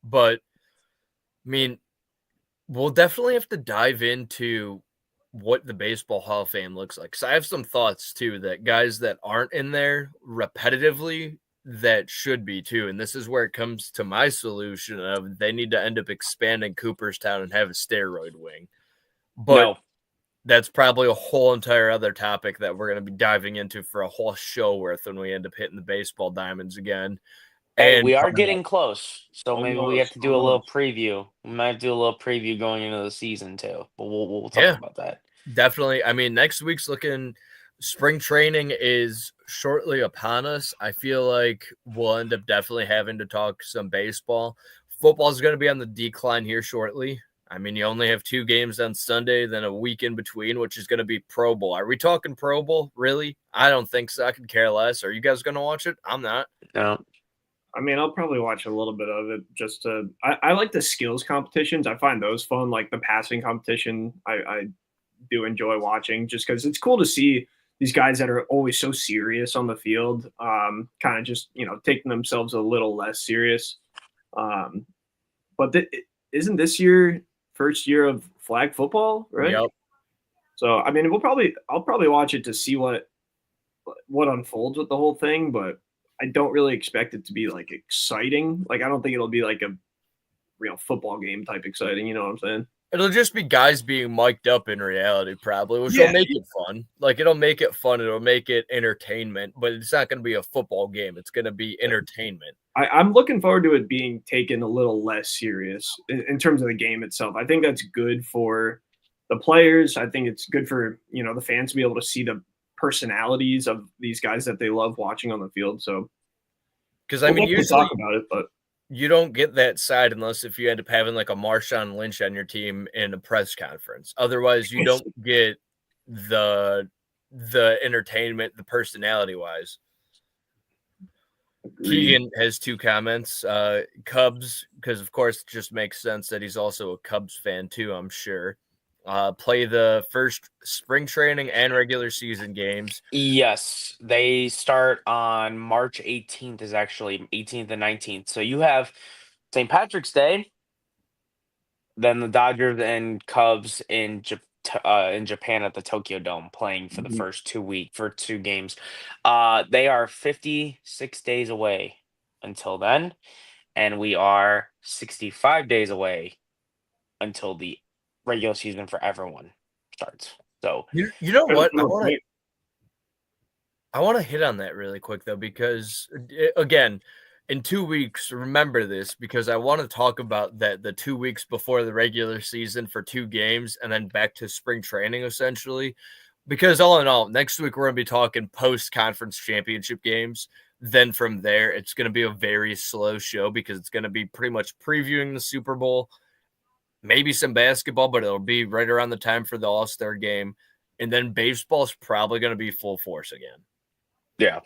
S4: But, I mean, we'll definitely have to dive into what the Baseball Hall of Fame looks like. Because I have some thoughts, too, that guys that aren't in there repetitively that should be, too. And this is where it comes to my solution of they need to end up expanding Cooperstown and have a steroid wing. But
S7: No.
S4: that's probably a whole entire other topic that we're going to be diving into for a whole show worth when we end up hitting the baseball diamonds again.
S7: Hey,
S4: And
S7: we are getting close, so maybe we have
S6: Almost,
S7: to do a little
S6: almost.
S7: preview. We might do a little preview going into the season too, but we'll talk
S4: Yeah.
S7: about that.
S4: Definitely. I mean, next week's looking spring training is shortly upon us. I feel like we'll end up definitely having to talk some baseball. Football is going to be on the decline here shortly. I mean, you only have 2 games on Sunday, then a week in between, which is going to be Pro Bowl. Are we talking Pro Bowl? Really? I don't think so. I could care less. Are you guys going to watch it? I'm not.
S7: No.
S6: I mean, I'll probably watch a little bit of it just to. I like the skills competitions. I find those fun, like the passing competition. I do enjoy watching just because it's cool to see these guys that are always so serious on the field, kind of just taking themselves a little less serious. But isn't this year first year of flag football, right?
S4: Yep.
S6: So I mean, I'll probably watch it to see what unfolds with the whole thing, but I don't really expect it to be like exciting. Like I don't think it'll be like a real football game type exciting. You know what I'm saying?
S4: It'll just be guys being mic'd up in reality, probably, which
S6: Yeah.
S4: will make it fun. Like, it'll make it fun. It'll make it entertainment, but it's not going to be a football game. It's going to be entertainment.
S6: I'm looking forward to it being taken a little less serious in terms of the game itself. I think that's good for the players. I think it's good for the fans to be able to see the personalities of these guys that they love watching on the field. So,
S4: because I mean,
S6: we'll
S4: usually
S6: talk about it, but
S4: you don't get that side unless if you end up having like a Marshawn Lynch on your team in a press conference. Otherwise, you don't get the entertainment, the personality wise. Keegan has 2 comments. Cubs, because of course it just makes sense that he's also a Cubs fan too, I'm sure. Play the first spring training and regular season games.
S7: Yes, they start on March 18th is actually 18th and 19th. So you have St. Patrick's Day, then the Dodgers and Cubs in Japan at the Tokyo Dome playing for the first 2 games. They are 56 days away until then, and we are 65 days away until the regular season for everyone starts. So
S4: You know what? I want to hit on that really quick though, because again, in 2 weeks, remember this, because I want to talk about that the 2 weeks before the regular season for 2 games and then back to spring training essentially. Because all in all, next week we're going to be talking post-conference championship games. Then from there, it's going to be a very slow show because it's going to be pretty much previewing the Super Bowl, maybe some basketball, but it'll be right around the time for the All-Star game. And then baseball's probably going to be full force again.
S7: yeah,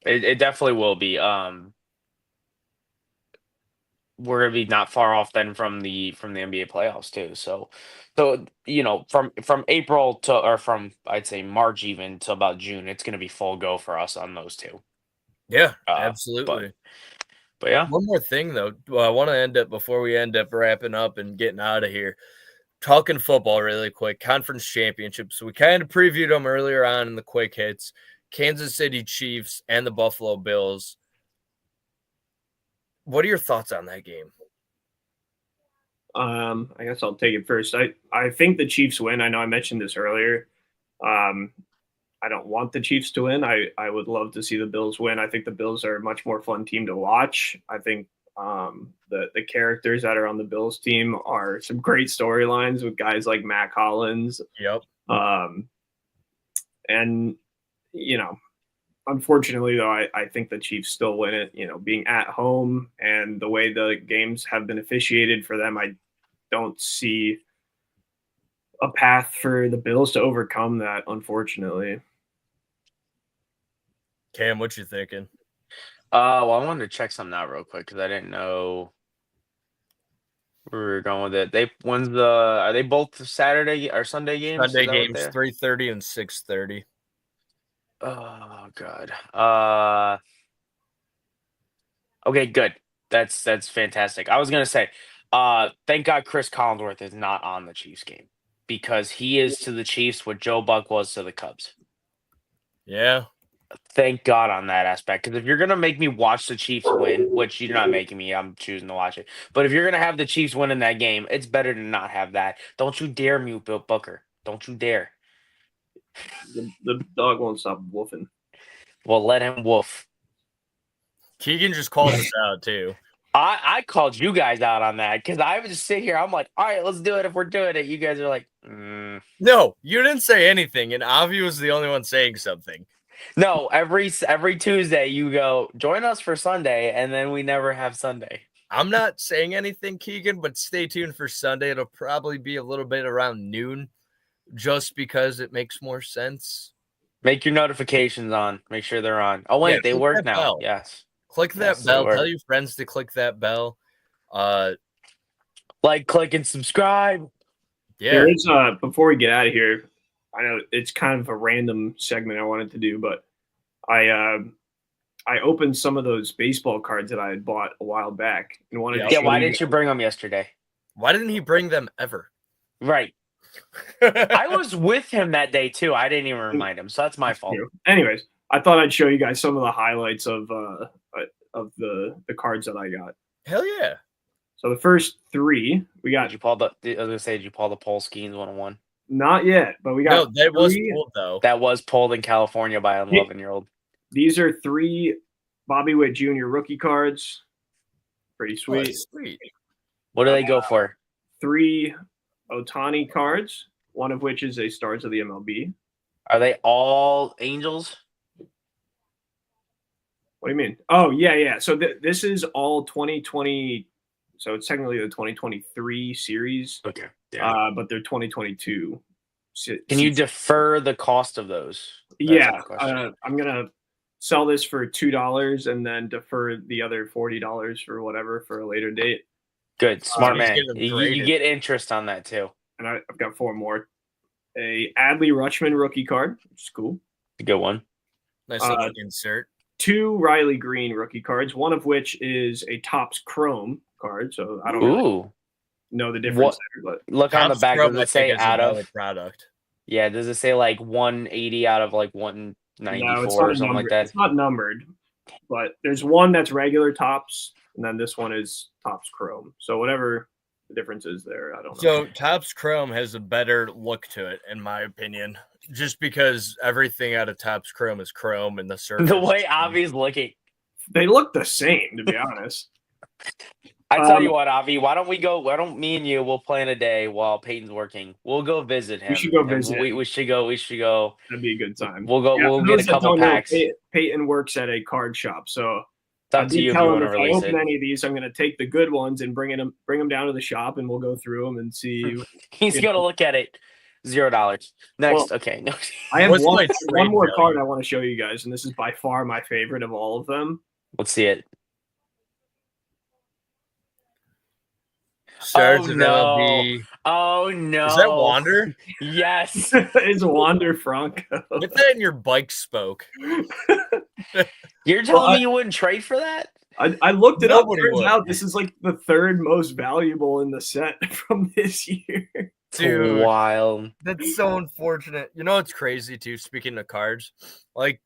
S7: it definitely will be. We're gonna be not far off then from the NBA playoffs too. So from April to or from I'd say March even to about June, it's gonna be full go for us on those 2.
S4: Yeah, absolutely.
S7: But yeah,
S4: one more thing though, I want to end up before we end up wrapping up and getting out of here. Talking football really quick, conference championships. So we kind of previewed them earlier on in the quick hits. Kansas City Chiefs and the Buffalo Bills. What are your thoughts on that game?
S6: I guess I'll take it first. I think the Chiefs win. I know I mentioned this earlier. I don't want the Chiefs to win. I would love to see the Bills win. I think the Bills are a much more fun team to watch. I think the characters that are on the Bills team are some great storylines with guys like Matt Collins.
S4: Yep.
S6: And, unfortunately, though, I think the Chiefs still win it, being at home and the way the games have been officiated for them, I don't see a path for the Bills to overcome that, unfortunately.
S4: Cam, what you thinking?
S7: Well, I wanted to check something out real quick because I didn't know where we were going with it. Are they both Saturday or Sunday games?
S4: Sunday
S7: Is that what
S4: games,
S7: they're-
S4: 3:30 and 6:30.
S7: Oh God. Okay, good. That's fantastic. I was gonna say, thank God Chris Collinsworth is not on the Chiefs game because he is to the Chiefs what Joe Buck was to the Cubs.
S4: Yeah.
S7: Thank God on that aspect. Because if you're gonna make me watch the Chiefs win, which you're not making me, I'm choosing to watch it. But if you're gonna have the Chiefs win in that game, it's better to not have that. Don't you dare mute Bill Booker. Don't you dare.
S6: The dog won't stop woofing.
S7: Well, let him woof.
S4: Keegan just called us out too.
S7: I called you guys out on that because I would just sit here. I'm like, all right, let's do it. If we're doing it, you guys are like,
S4: No, you didn't say anything, and Avi was the only one saying something.
S7: No, every Tuesday you go join us for Sunday, and then we never have Sunday.
S4: I'm not saying anything, Keegan, but stay tuned for Sunday. It'll probably be a little bit around noon, just because it makes more sense.
S7: Make your notifications on. Make sure they're on. Oh wait, they work now.
S4: Bell.
S7: Yes.
S4: Click that
S7: Yes,
S4: bell. Tell your friends to click that bell.
S7: Like, click, and subscribe.
S4: Yeah.
S6: There is before we get out of here, I know it's kind of a random segment I wanted to do, but I opened some of those baseball cards that I had bought a while back and wanted to
S7: Yeah,
S6: show
S7: why
S6: you
S7: didn't you bring them yesterday?
S4: Why didn't he bring them ever?
S7: Right. I was with him that day too. I didn't even remind him, so that's my fault.
S6: Anyways, I thought I'd show you guys some of the highlights of the cards that I got.
S4: Hell yeah.
S6: So the first three we got.
S7: Did you pull the Polskines 101?
S6: Not yet, but we got.
S4: No, that was pulled though.
S7: That was pulled in California by an 11-year-old.
S6: These are 3 Bobby Witt Jr. rookie cards. Pretty sweet.
S4: Oh, sweet.
S7: What do they go for?
S6: 3 Ohtani cards, one of which is a Stars of the MLB.
S7: Are they all Angels?
S6: What do you mean? Oh, yeah. So this is all 2020. So it's technically the 2023 series.
S7: Okay.
S6: But they're 2022.
S7: Can you defer the cost of those?
S6: Yeah. I'm going to sell this for $2 and then defer the other $40 for whatever for a later date.
S7: Good. Smart man.
S4: getting
S7: You get interest on that too.
S6: And I've got 4 more. A Adley Rutschman rookie card, which is cool.
S7: A good one.
S4: Nice little insert.
S6: 2 Riley Green rookie cards, one of which is a Topps Chrome card. So I don't really know the difference there, but
S7: look on the back. Does it say out of
S4: product?
S7: Yeah, does it say like 180 out of like 194 or something like that?
S6: It's not numbered, but there's one that's regular Topps, and then this one is Topps Chrome. So whatever the difference is there, I don't know.
S4: So Topps Chrome has a better look to it, in my opinion, just because everything out of Topps Chrome is chrome and the surface.
S7: The way Avi's looking.
S6: They look the same, to be honest.
S7: I tell you what, Avi, why don't me and you, we'll plan a day while Payton's working. We'll go visit him.
S6: We should go visit.
S7: We should go.
S6: That'd be a good time.
S7: We'll go. We'll get a couple packs.
S6: Payton works at a card shop, so
S7: it's up to you if you want to release
S6: it. If I open any of these, I'm going to take the good ones and bring them down to the shop, and we'll go through them and see.
S7: He's going to look at it. $0. Next,
S6: well,
S7: okay. No.
S6: I have one more card I want to show you guys, and this is by far my favorite of all of them.
S7: Let's see it.
S4: Stars
S7: oh, no.
S4: MLB.
S7: Oh, no.
S4: Is that Wander?
S7: Yes.
S6: It's Wander Franco.
S4: Put that in your bike spoke.
S7: You're telling me you wouldn't trade for that?
S6: I looked it up.
S4: Turns
S6: out this is like the 3rd most valuable in the set from this year.
S4: Dude,
S7: wild.
S4: That's so unfortunate. You know what's crazy too? Speaking of cards, like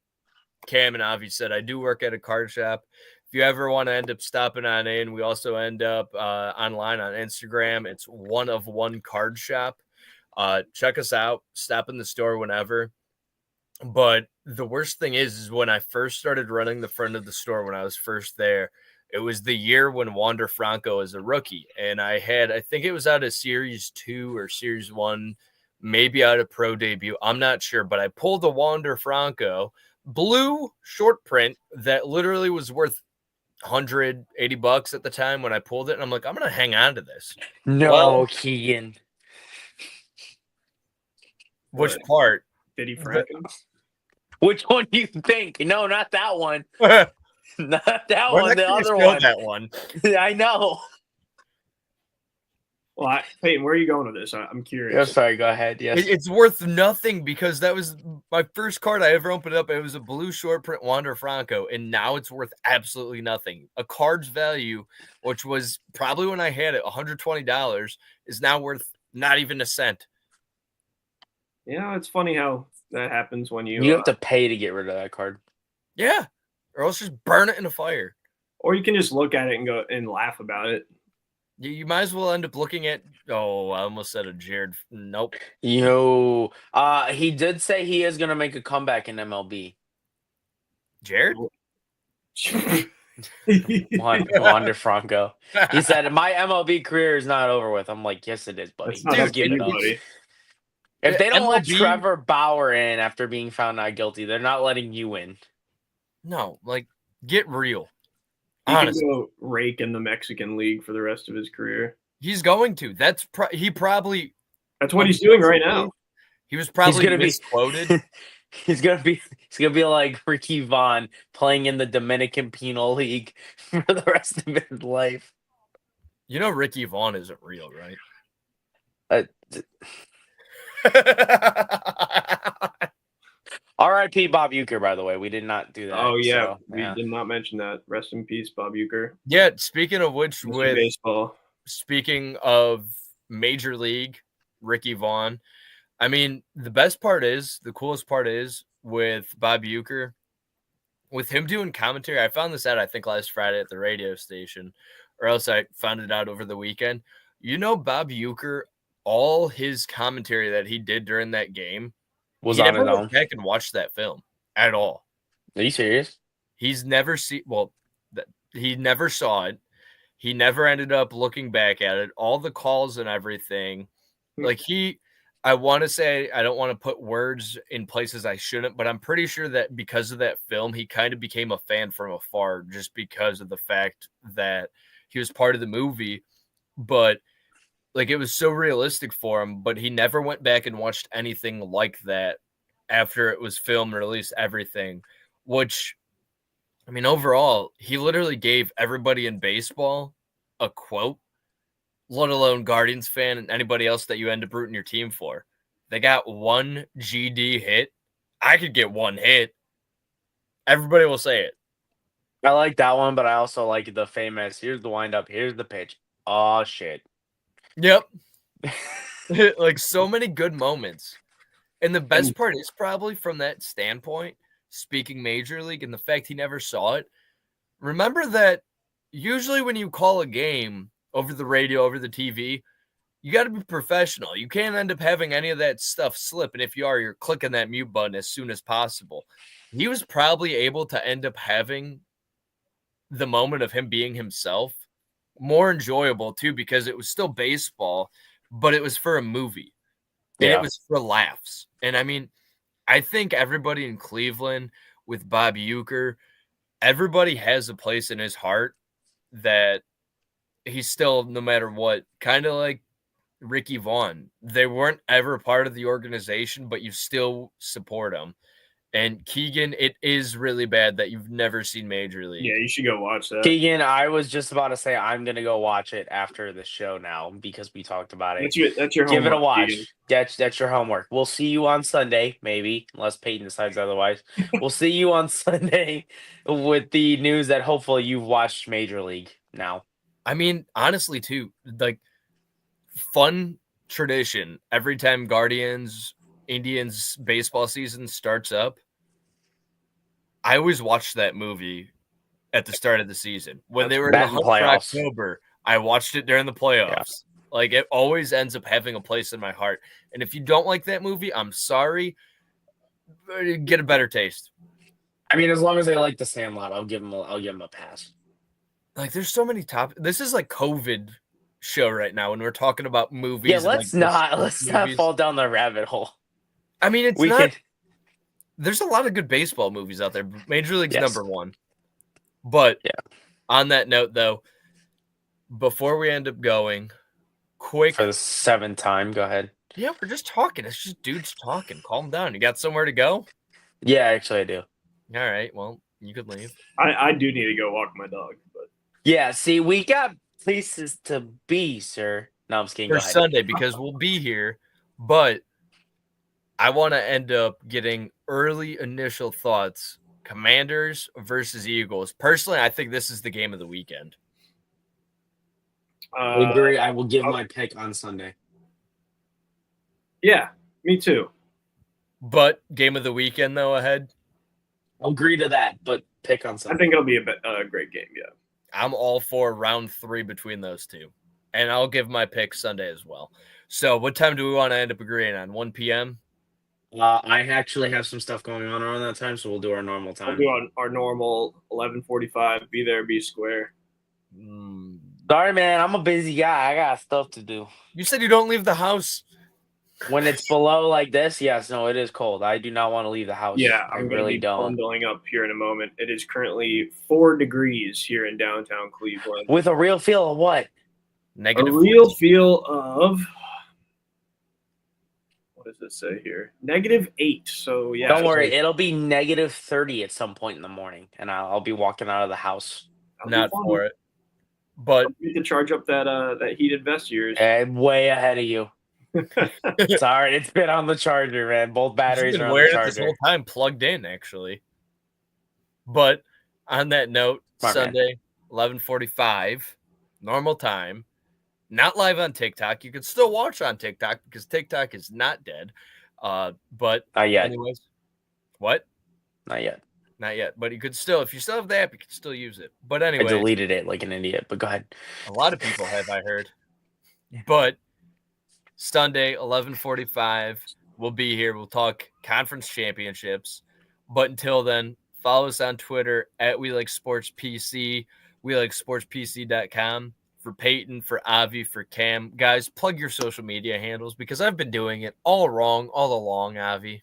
S4: Cam and Avi said, I do work at a card shop. If you ever want to end up stopping on in, we also end up online on Instagram. It's One of One Card Shop. Check us out. Stop in the store whenever. But the worst thing is when I first started running the front of the store when I was first there, it was the year when Wander Franco was a rookie. And I think it was out of Series 2 or Series 1 maybe out of pro debut. I'm not sure, but I pulled a Wander Franco blue short print that literally was worth $180 at the time when I pulled it. And I'm like, I'm going to hang on to this.
S7: No,
S4: Well,
S7: Keegan.
S4: Which
S6: What?
S4: part?
S6: Did he Franco?
S7: Which one do you think? No, not that one.
S4: We're
S7: Not that
S4: not
S7: one. The
S4: gonna
S7: other
S4: spill
S7: one.
S4: that one.
S7: I know.
S6: Well, Peyton, where are you going with this? I'm curious.
S7: Yeah, sorry, go ahead. Yes.
S4: It's worth nothing because that was my first card I ever opened up. It was a blue short print Wander Franco, and now it's worth absolutely nothing. A card's value, which was probably when I had it $120, is now worth not even a cent.
S6: Yeah, it's funny how that happens when you
S7: You have to pay to get rid of that card.
S4: Yeah, or else just burn it in a fire.
S6: or you can just look at it and go and laugh about it.
S4: You might as well end up looking at. Oh, I almost said a Jared. Nope.
S7: Yo, he did say he is gonna make a comeback in MLB.
S4: Jared?
S7: Wander Franco. He said, "My MLB career is not over with." I'm like, "Yes, it is, buddy.
S6: That's not
S7: Just
S6: up
S7: give
S6: to
S7: it
S6: you,
S7: up."
S6: buddy.
S7: If they don't let
S4: MLB
S7: Trevor Bauer in after being found not guilty, they're not letting you in.
S4: No, like get real.
S6: He
S4: Honestly,
S6: can go rake in the Mexican League for the rest of his career.
S4: he's going to. He probably.
S6: That's what he's doing right now.
S4: He was probably
S7: gonna be-
S4: misquoted.
S7: He's gonna be like Ricky Vaughn playing in the Dominican Penal League for the rest of his life.
S4: You know, Ricky Vaughn isn't real, right?
S7: R.I.P. Bob Uecker, by the way. We did not do that.
S6: Oh yeah,
S7: so,
S6: we did not mention that. Rest in peace, Bob Uecker.
S4: Yeah. Speaking of which,
S6: Mr. Baseball.
S4: speaking of Major League, Ricky Vaughn. I mean, the coolest part is with Bob Uecker, with him doing commentary. I found this out, I think, last Friday at the radio station, or else I found it out over the weekend. You know, Bob Uecker, all his commentary that he did during that game
S7: Was
S4: he
S7: on
S4: never
S7: his own.
S4: went back and watched that film at all.
S7: Are you serious?
S4: He's never seen. Well, he never saw it. He never ended up looking back at it. All the calls and everything, like I want to say, I don't want to put words in places I shouldn't, but I'm pretty sure that because of that film, he kind of became a fan from afar just because of the fact that he was part of the movie. But like, it was so realistic for him, but he never went back and watched anything like that after it was filmed and released, everything, which, I mean, overall, he literally gave everybody in baseball a quote, let alone Guardians fan and anybody else that you end up rooting your team for. They got one GD hit. I could get one hit. Everybody will say it.
S7: I like that one, but I also like the famous, here's the windup, here's the pitch. Oh, shit.
S4: Yep. Like, so many good moments. And the best part is probably from that standpoint, speaking Major League and the fact he never saw it. Remember that usually when you call a game over the radio, over the TV, you got to be professional. You can't end up having any of that stuff slip. And if you are, you're clicking that mute button as soon as possible. He was probably able to end up having the moment of him being himself more enjoyable too, because it was still baseball, but it was for a movie. And it was for laughs. And I mean, I think everybody in Cleveland with Bob Uecker, everybody has a place in his heart that he's still, no matter what, kind of like Ricky Vaughn. They weren't ever part of the organization, but you still support them. And Keegan, it is really bad that you've never seen Major League.
S6: Yeah, you should go watch that.
S7: Keegan, I was just about to say I'm gonna go watch it after the show now because we talked about it.
S6: That's your
S7: Give it a
S6: homework,
S7: watch.
S6: Keegan.
S7: That's your homework. We'll see you on Sunday, maybe, unless Peyton decides otherwise. We'll see you on Sunday with the news that hopefully you've watched Major League now.
S4: I mean, honestly, too, like, fun tradition. Every time Indians baseball season starts up, I always watched that movie at the start of the season. When they were in the
S7: That and
S4: hunt for
S7: playoffs.
S4: October, I watched it during the playoffs. Like, it always ends up having a place in my heart. And if you don't like that movie, I'm sorry. Get a better taste.
S7: I mean, as long as they like The Sandlot, I'll give them a pass.
S4: Like, there's so many this is like COVID show right now when we're talking about movies.
S7: Yeah, let's not fall down the rabbit hole.
S4: I mean, it's
S7: We
S4: not.
S7: can.
S4: There's a lot of good baseball movies out there. Major League's
S7: Yes.
S4: #1. But
S7: Yeah.
S4: on that note, though, before we end up going, quick.
S7: For the 7th time, go ahead.
S4: Yeah, we're just talking. It's just dudes talking. Calm down. You got somewhere to go?
S7: Yeah, actually, I do.
S4: All right. Well, you could leave.
S6: I do need to go walk my dog, but
S7: Yeah, see, we got places to be, sir. No, I'm just kidding.
S4: For
S7: Go ahead.
S4: Sunday, because we'll be here, but I want to end up getting early initial thoughts. Commanders versus Eagles. Personally, I think this is the game of the weekend.
S7: I agree. I will give my pick on Sunday.
S6: Yeah, me too.
S4: But game of the weekend, though, ahead.
S7: I'll agree to that, but pick on
S6: I
S7: Sunday.
S6: think it'll be a great game. Yeah,
S4: I'm all for round 3 between those two. And I'll give my pick Sunday as well. So what time do we want to end up agreeing on? 1 p.m.?
S7: I actually have some stuff going on around that time, so we'll do our normal
S6: we'll
S7: time.
S6: do our normal 11:45. Be there, be square.
S7: Sorry, man. I'm a busy guy. I got stuff to do.
S4: You said you don't leave the house.
S7: When it's below like this, yes, no, it is cold. I do not want to leave the house.
S6: Yeah,
S7: I
S6: I'm going
S7: really
S6: to be
S7: don't.
S6: bundling up here in a moment. It is currently 4 degrees here in downtown Cleveland.
S7: With a real feel of what?
S6: A real feel of, what does it say here? -8. So yeah,
S7: Don't worry, it'll be -30 at some point in the morning, and I'll be walking out of the house.
S4: Not for it. But
S6: you need to charge up that heated vest of yours.
S7: Way ahead of you. Sorry, it's been on the charger, man. Both batteries
S4: You've been
S7: are on the
S4: wearing it
S7: charger.
S4: this whole time, plugged in, actually. But on that note, Sunday, 11:45, normal time. Not live on TikTok. You can still watch on TikTok because TikTok is not dead. But
S7: Not yet.
S4: anyways, what?
S7: Not yet.
S4: Not yet. But you could still, if you still have the app, you can still use it. But
S7: I
S4: anyway,
S7: deleted it like an idiot, but go ahead.
S4: a lot of people have, I heard. But Sunday, 11:45, we'll be here. We'll talk conference championships. But until then, follow us on Twitter at WeLikeSportsPC, WeLikeSportsPC.com. For Payton, for Avi, for Cam. Guys, plug your social media handles because I've been doing it all wrong all along, Avi.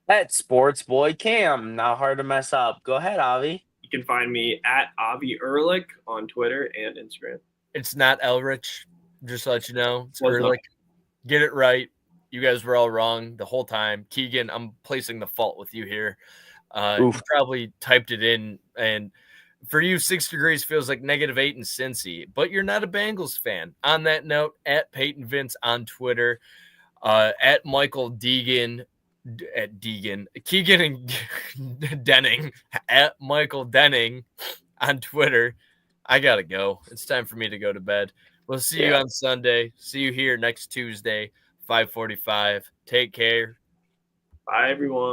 S7: At Sportsboy Cam. Not hard to mess up. Go ahead, Avi.
S6: You can find me at Avi Ehrlich on Twitter and Instagram.
S4: It's not Elrich, just to let you know. It's
S6: Was
S4: Ehrlich. Get it right. You guys were all wrong the whole time. Keegan, I'm placing the fault with you here. You probably typed it in, and for you, 6 degrees feels like -8 in Cincy, but you're not a Bengals fan. On that note, at Payton Vince on Twitter, at Michael Deegan, at Deegan, Keegan and Denning, at Michael Denning on Twitter. I got to go. It's time for me to go to bed. We'll see you on Sunday. See you here next Tuesday, 5:45. Take care.
S6: Bye, everyone.